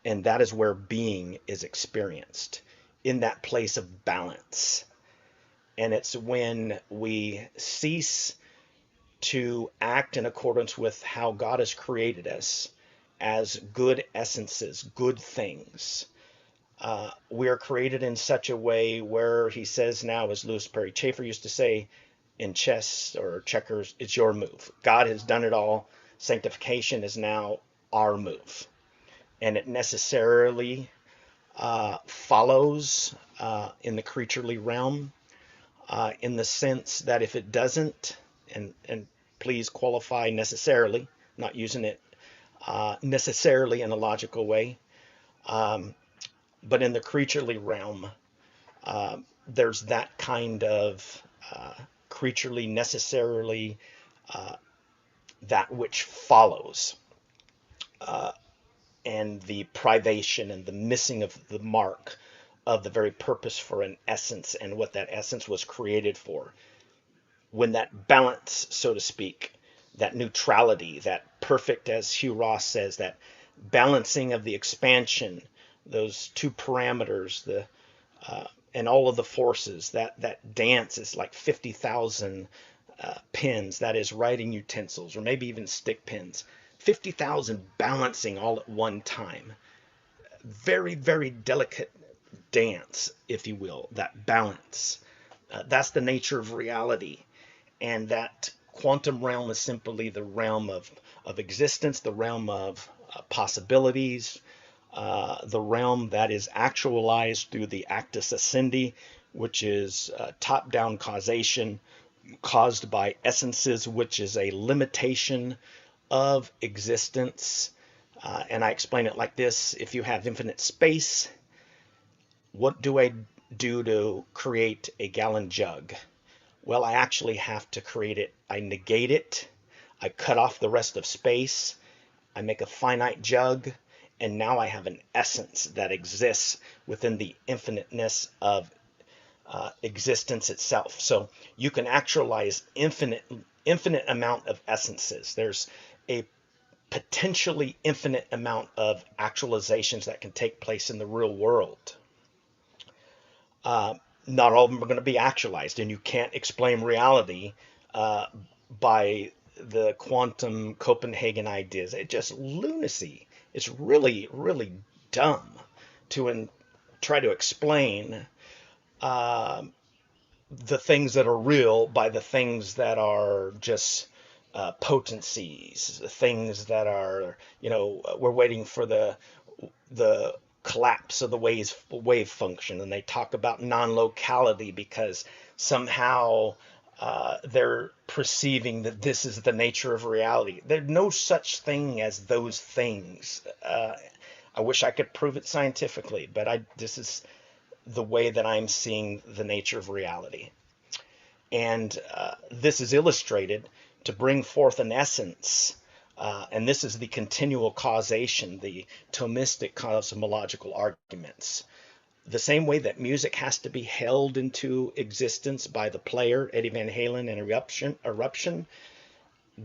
Speaker 1: And that is where being is experienced, in that place of balance. And it's when we cease to act in accordance with how God has created us as good essences, good things. We are created in such a way where he says now, as Louis Perry Chafer used to say, in chess or checkers, it's your move. God has done it all. Sanctification is now our move. And it necessarily follows in the creaturely realm in the sense that if it doesn't, and please qualify necessarily, not using it necessarily in a logical way, but in the creaturely realm, there's that kind of creaturely, necessarily that which follows, and the privation and the missing of the mark of the very purpose for an essence and what that essence was created for. When that balance, so to speak, that neutrality, that perfect, as Hugh Ross says, that balancing of the expansion, those two parameters, and all of the forces, that dance is like 50,000 pins, that is writing utensils, or maybe even stick pins, 50,000 balancing all at one time. Very, very delicate dance, if you will, that balance. That's the nature of reality. And that quantum realm is simply the realm of existence, the realm of possibilities, the realm that is actualized through the actus ascendi, which is top-down causation caused by essences, which is a limitation of existence. And I explain it like this: if you have infinite space, what do I do to create a gallon jug? Well, I actually have to create it. I negate it. I cut off the rest of space. I make a finite jug. And now I have an essence that exists within the infiniteness of existence itself. So you can actualize infinite amount of essences. There's a potentially infinite amount of actualizations that can take place in the real world. Not all of them are going to be actualized, and you can't explain reality by the quantum Copenhagen ideas. It's just lunacy. It's really, really dumb to try to explain the things that are real by the things that are just potencies, the things that are, we're waiting for the collapse of the wave function, and they talk about non-locality because somehow they're perceiving that this is the nature of reality. There's no such thing as those things. I wish I could prove it scientifically, but this is the way that I'm seeing the nature of reality. And this is illustrated to bring forth an essence. And this is the continual causation, the Thomistic cosmological arguments. The same way that music has to be held into existence by the player, Eddie Van Halen, and eruption,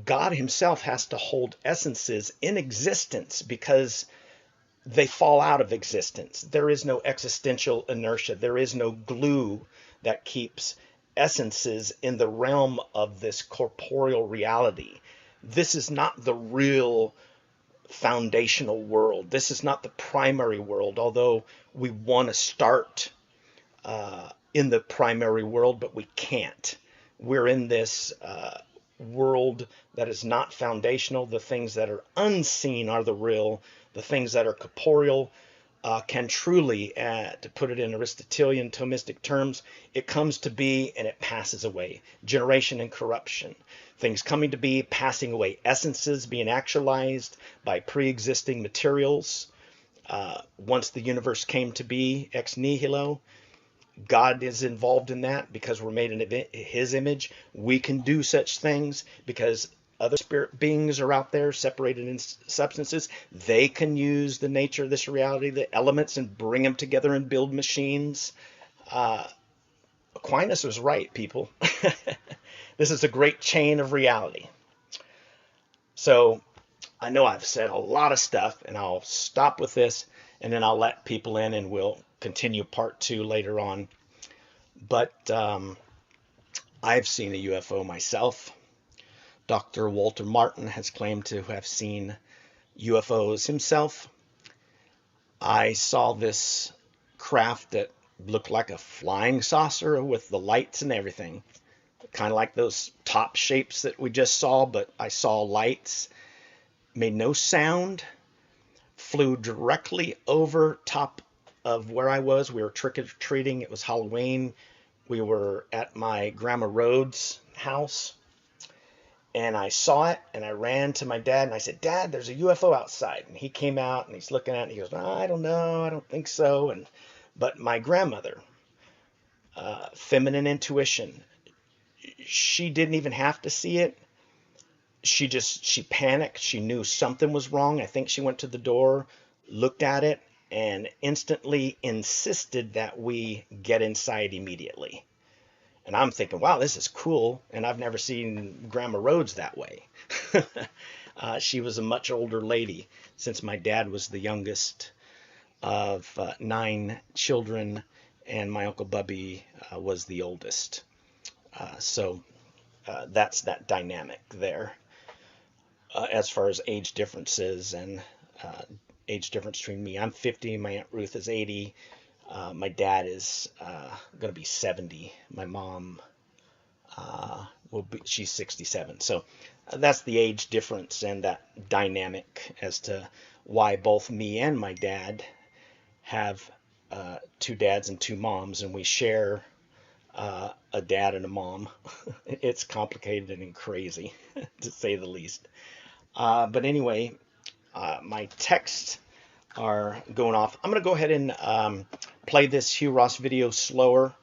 Speaker 1: God himself has to hold essences in existence because they fall out of existence. There is no existential inertia. There is no glue that keeps essences in the realm of this corporeal reality. This is not the real foundational world. This is not the primary world, although we want to start in the primary world, but we can't. We're in this world that is not foundational. The things that are unseen are the real. The things that are corporeal can truly, to put it in Aristotelian Thomistic terms, it comes to be and it passes away. Generation and corruption. Things coming to be, passing away. Essences being actualized by pre-existing materials. Once the universe came to be, ex nihilo, God is involved in that because we're made in his image. We can do such things because other spirit beings are out there separated in substances. They can use the nature of this reality, the elements, and bring them together and build machines. Aquinas was right, people. This is a great chain of reality. So I know I've said a lot of stuff, and I'll stop with this, and then I'll let people in, and we'll continue part 2 later on. But I've seen a UFO myself. Dr. Walter Martin has claimed to have seen UFOs himself. I saw this craft that looked like a flying saucer with the lights and everything. Kind of like those top shapes that we just saw, but I saw lights. Made no sound. Flew directly over top of where I was. We were trick-or-treating. It was Halloween. We were at my Grandma Rhodes' house. And I saw it, and I ran to my dad, and I said, "Dad, there's a UFO outside." And he came out, and he's looking at it, and he goes, "I don't know, I don't think so." But my grandmother, feminine intuition. She didn't even have to see it. She panicked. She knew something was wrong. I think she went to the door, looked at it, and instantly insisted that we get inside immediately. And I'm thinking, wow, this is cool. And I've never seen Grandma Rhodes that way. She was a much older lady, since my dad was the youngest of 9 children, and my Uncle Bubby was the oldest. So that's that dynamic there. As far as age differences and age difference between me. I'm 50, my Aunt Ruth is 80. My dad is going to be 70. My mom she's 67. So that's the age difference and that dynamic as to why both me and my dad have 2 dads and 2 moms, and we share a dad and a mom. It's complicated and crazy, to say the least. But anyway, my texts are going off. I'm going to go ahead and play this Hugh Ross video slower.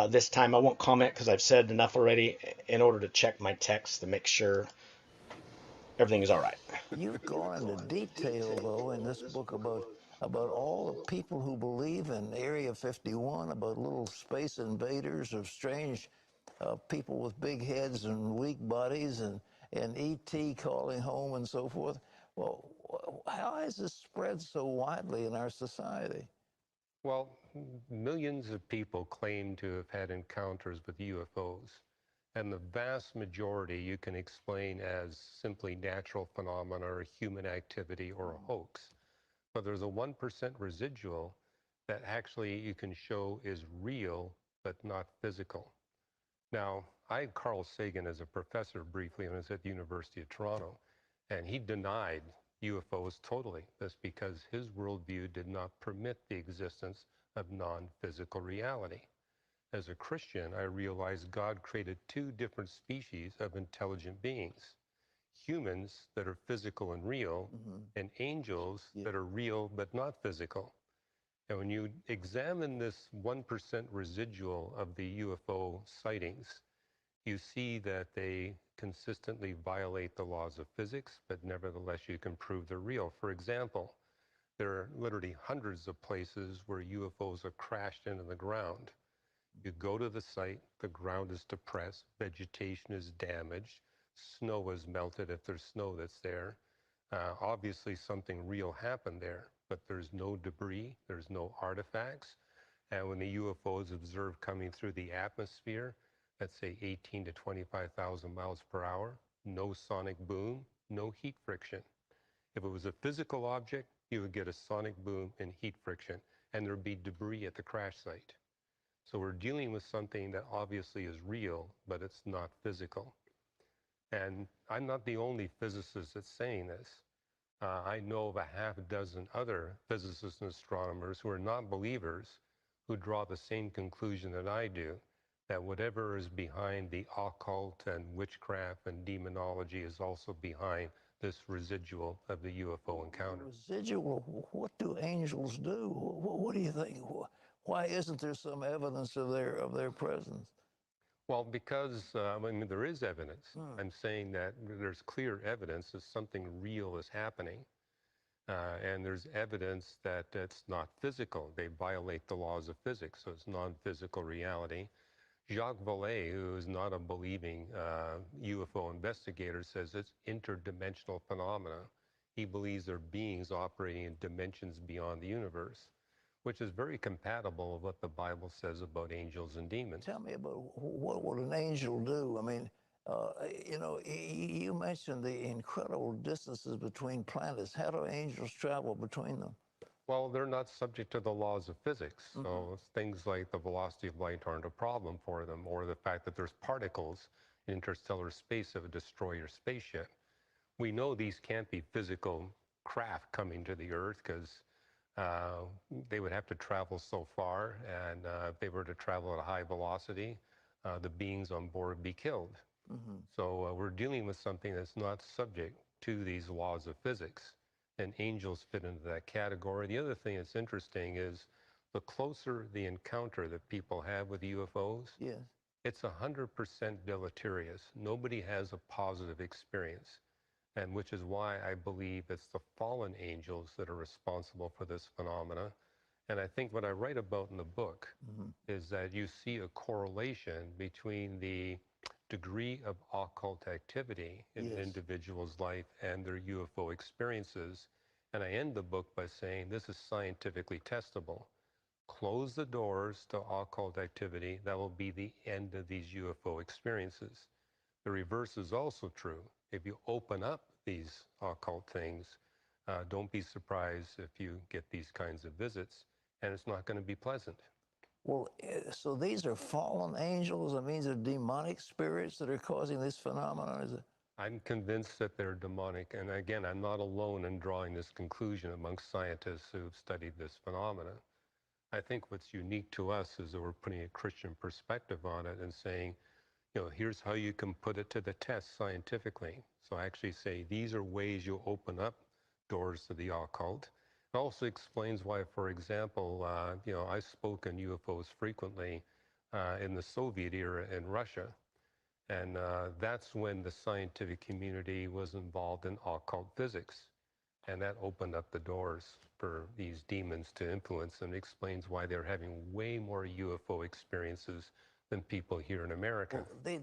Speaker 1: This time I won't comment because I've said enough already, in order to check my text to make sure everything is all right.
Speaker 7: You've gone into detail, though, in this book about all the people who believe in Area 51, about little space invaders of strange people with big heads and weak bodies, and ET calling home and so forth. Well, how has this spread so widely in our society?
Speaker 8: Well, millions of people claim to have had encounters with UFOs, and the vast majority you can explain as simply natural phenomena or human activity or a hoax. But there's a 1% residual that actually you can show is real but not physical. Now, I had Carl Sagan as a professor briefly when I was at the University of Toronto, and he denied UFOs totally. That's because his worldview did not permit the existence of non-physical reality. As a Christian, I realized God created 2 different species of intelligent beings. Humans that are physical and real, and angels that are real but not physical. And when you examine this 1% residual of the UFO sightings, you see that they consistently violate the laws of physics, but nevertheless you can prove they're real. For example, there are literally hundreds of places where UFOs have crashed into the ground. You go to the site, the ground is depressed, vegetation is damaged, snow is melted if there's snow that's there. Obviously something real happened there, but there's no debris, there's no artifacts. And when the UFO is observed coming through the atmosphere, let's say 18 to 25,000 miles per hour, no sonic boom, no heat friction. If it was a physical object, you would get a sonic boom and heat friction, and there'd be debris at the crash site. So we're dealing with something that obviously is real, but it's not physical. And I'm not the only physicist that's saying this. I know of a half dozen other physicists and astronomers who are not believers who draw the same conclusion that I do, that whatever is behind the occult and witchcraft and demonology is also behind this residual of the UFO encounter.
Speaker 7: Residual, what do angels do? What do you think? Why isn't there some evidence of their presence?
Speaker 8: Well, because, I mean, there is evidence. I'm saying that there's clear evidence that something real is happening. And there's evidence that it's not physical. They violate the laws of physics, so it's non-physical reality. Jacques Vallée, who is not a believing UFO investigator, says it's interdimensional phenomena. He believes there are beings operating in dimensions beyond the universe, which is very compatible with what the Bible says about angels and demons.
Speaker 7: Tell me about what would an angel do? I mean, you know, you mentioned the incredible distances between planets. How do angels travel between them?
Speaker 8: Well, they're not subject to the laws of physics. So things like the velocity of light aren't a problem for them, or the fact that there's particles in interstellar space that would destroy your spaceship. We know these can't be physical craft coming to the Earth because they would have to travel so far, and if they were to travel at a high velocity, the beings on board would be killed. So we're dealing with something that's not subject to these laws of physics, and angels fit into that category. The other thing that's interesting is the closer the encounter that people have with UFOs,
Speaker 7: Yes.
Speaker 8: it's 100% deleterious. Nobody has a positive experience. And which is why I believe it's the fallen angels that are responsible for this phenomena. And I think what I write about in the book is that you see a correlation between the degree of occult activity in an individual's life and their UFO experiences. And I end the book by saying this is scientifically testable. Close the doors to occult activity, that will be the end of these UFO experiences. The reverse is also true. If you open up these occult things, don't be surprised if you get these kinds of visits, and it's not going to be pleasant.
Speaker 7: Well, so these are fallen angels? That means they're demonic spirits that are causing this phenomenon? Is it?
Speaker 8: I'm convinced that they're demonic, and again, I'm not alone in drawing this conclusion amongst scientists who've studied this phenomenon. I think what's unique to us is that we're putting a Christian perspective on it and saying, you know, here's how you can put it to the test scientifically. So I actually say these are ways you open up doors to the occult. It also explains why, for example, you know, I spoke on UFOs frequently in the Soviet era in Russia. And that's when the scientific community was involved in occult physics. And that opened up the doors for these demons to influence, and explains why they're having way more UFO experiences than people here in America.
Speaker 7: Well, they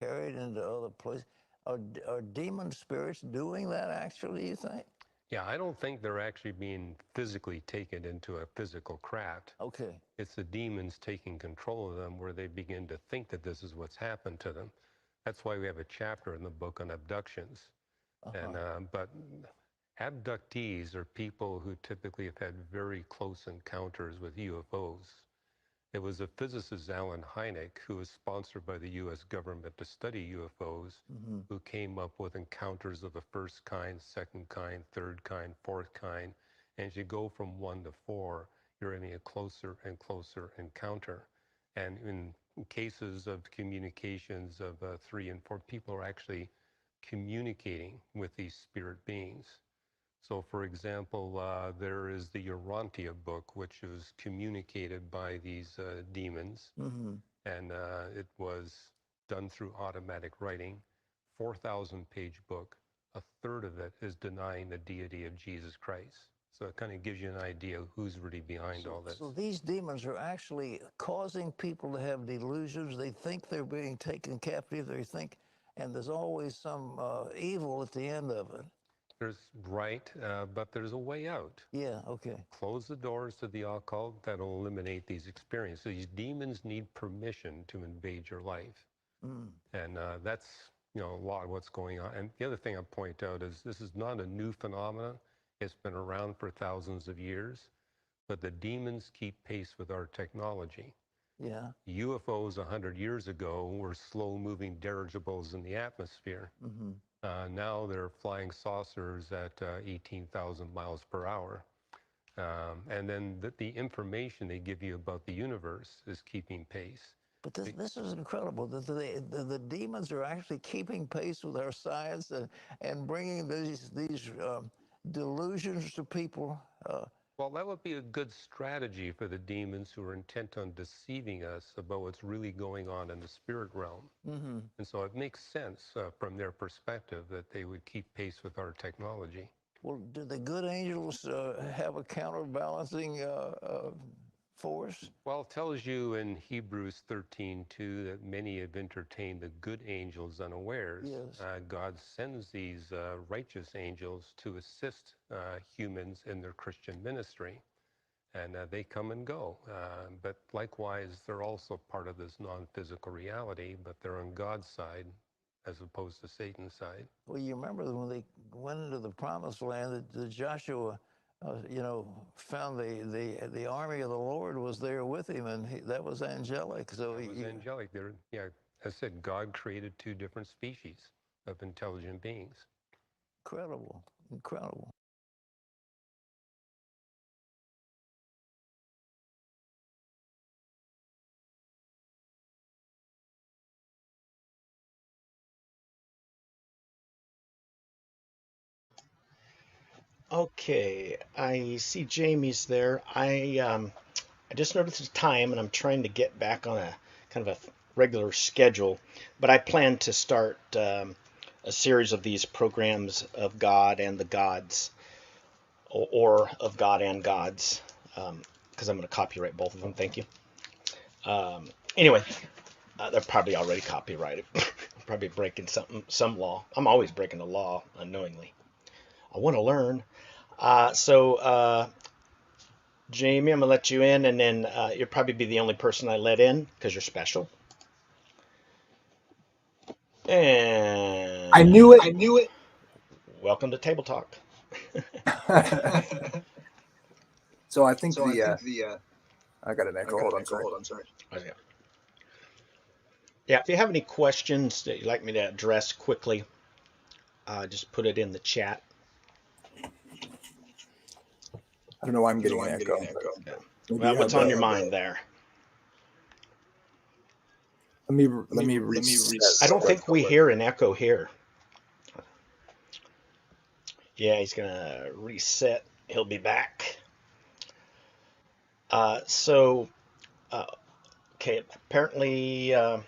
Speaker 7: carried into other places. Are demon spirits doing that actually, you think?
Speaker 8: Yeah, I don't think they're actually being physically taken into a physical craft.
Speaker 7: Okay.
Speaker 8: It's the demons taking control of them, where they begin to think that this is what's happened to them. That's why we have a chapter in the book on abductions. But abductees are people who typically have had very close encounters with UFOs. It was a physicist, Alan Hynek, who was sponsored by the U.S. government to study UFOs, who came up with encounters of the first kind, second kind, third kind, fourth kind. And as you go from 1 to 4, you're having a closer and closer encounter. And in cases of communications of 3 and 4, people are actually communicating with these spirit beings. So, for example, there is the Urantia book, which was communicated by these demons, and it was done through automatic writing. 4,000-page book. A third of it is denying the deity of Jesus Christ. So it kind of gives you an idea of who's really behind all this.
Speaker 7: So these demons are actually causing people to have delusions. They think they're being taken captive. They think, and there's always some evil at the end of it.
Speaker 8: There's but there's a way out.
Speaker 7: Yeah, okay.
Speaker 8: Close the doors to the occult. That'll eliminate these experiences. These demons need permission to invade your life. And that's, you know, a lot of what's going on. And the other thing I point out is this is not a new phenomenon. It's been around for thousands of years, but the demons keep pace with our technology.
Speaker 7: Yeah.
Speaker 8: UFOs 100 years ago were slow-moving dirigibles in the atmosphere. Now they're flying saucers at 18,000 miles per hour. And then the information they give you about the universe is keeping pace.
Speaker 7: But this is incredible. The demons are actually keeping pace with our science and bringing these delusions to people.
Speaker 8: Well, that would be a good strategy for the demons who are intent on deceiving us about what's really going on in the spirit realm. And so it makes sense from their perspective that they would keep pace with our technology.
Speaker 7: Well, do the good angels have a counterbalancing force?
Speaker 8: Well, it tells you in Hebrews 13:2 that many have entertained the good angels unawares.
Speaker 7: Yes.
Speaker 8: God sends these righteous angels to assist humans in their Christian ministry. And they come and go. But likewise, they're also part of this non-physical reality, but they're on God's side as opposed to Satan's side.
Speaker 7: Well, you remember when they went into the promised land, that Joshua, you know, found the army of the Lord was there with him, and that was angelic. So
Speaker 8: it was angelic. Yeah, as I said, God created 2 different species of intelligent beings.
Speaker 7: Incredible, incredible.
Speaker 1: Okay, I see Jamie's there. I just noticed the time, and I'm trying to get back on a kind of a regular schedule. But I plan to start a series of these programs of God and the gods, or of God and gods, because I'm going to copyright both of them. Thank you. Anyway, they're probably already copyrighted. Probably breaking some law. I'm always breaking the law unknowingly. I want to learn. Jamie, I'm gonna let you in, and then you'll probably be the only person I let in because you're special. And
Speaker 17: I knew it.
Speaker 1: I knew it. Welcome to Table Talk.
Speaker 17: So I think I got an echo. Hold on, sorry.
Speaker 1: Okay. Yeah, if you have any questions that you'd like me to address quickly, just put it in the chat.
Speaker 17: I don't know why I'm getting an echo.
Speaker 1: Yeah. Well, what's on your mind there?
Speaker 17: Let me reset.
Speaker 1: I don't think we hear an echo here. Yeah, he's gonna reset. He'll be back. Okay, apparently, yeah,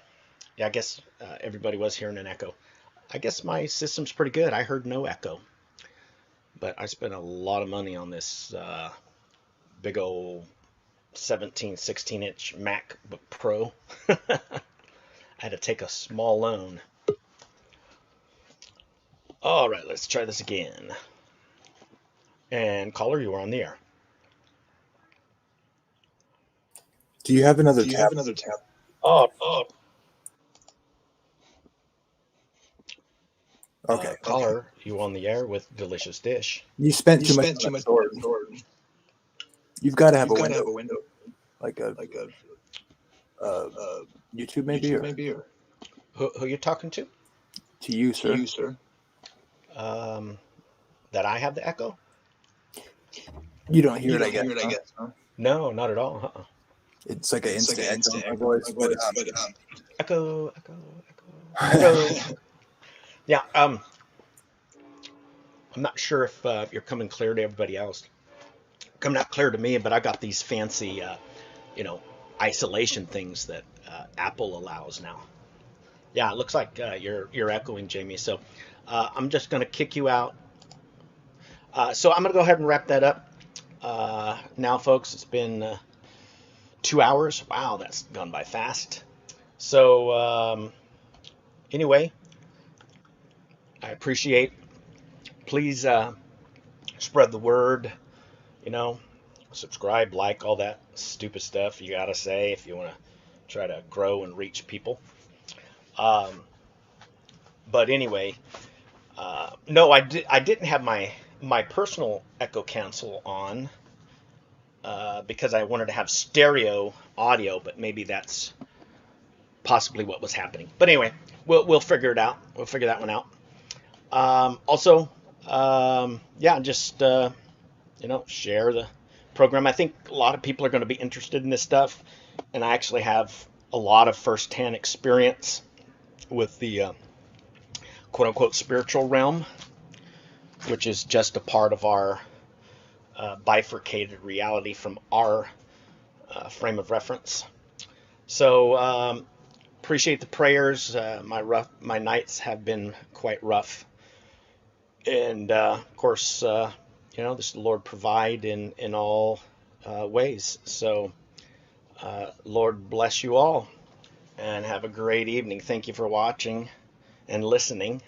Speaker 1: I guess everybody was hearing an echo. I guess my system's pretty good. I heard no echo, but I spent a lot of money on this big old 16-inch MacBook Pro. I had to take a small loan. All right, let's try this again. And caller, you are on the air.
Speaker 17: Do you have another tab?
Speaker 1: Oh.
Speaker 17: Okay.
Speaker 1: Caller, you on the air with delicious dish.
Speaker 17: You spent too much on storage. You've got to have a window. Like a YouTube maybe? Or?
Speaker 1: Who you talking to?
Speaker 17: To you, sir.
Speaker 1: That I have the echo?
Speaker 17: You don't hear it, I guess. Huh?
Speaker 1: No, not at all.
Speaker 17: It's like an instant echo in my voice. But,
Speaker 1: echo. Yeah. I'm not sure if you're coming clear to everybody else. Coming out clear to me, but I got these fancy, isolation things that Apple allows now. Yeah, it looks like you're echoing, Jamie. So I'm just going to kick you out. So I'm going to go ahead and wrap that up. Now, folks, it's been 2 hours. Wow, that's gone by fast. So anyway, I appreciate. Please spread the word. Subscribe, like, all that stupid stuff you gotta say if you want to try to grow and reach people. But anyway, no, I didn't have my personal echo cancel on because I wanted to have stereo audio, but maybe that's possibly what was happening. But anyway, we'll figure it out. We'll figure that one out. Also, just share the program. I think a lot of people are going to be interested in this stuff, and I actually have a lot of first-hand experience with the quote-unquote spiritual realm, which is just a part of our bifurcated reality from our frame of reference. So appreciate the prayers. My nights have been quite rough, and of course, this the Lord provide in all ways. So Lord bless you all, and have a great evening. Thank you for watching and listening.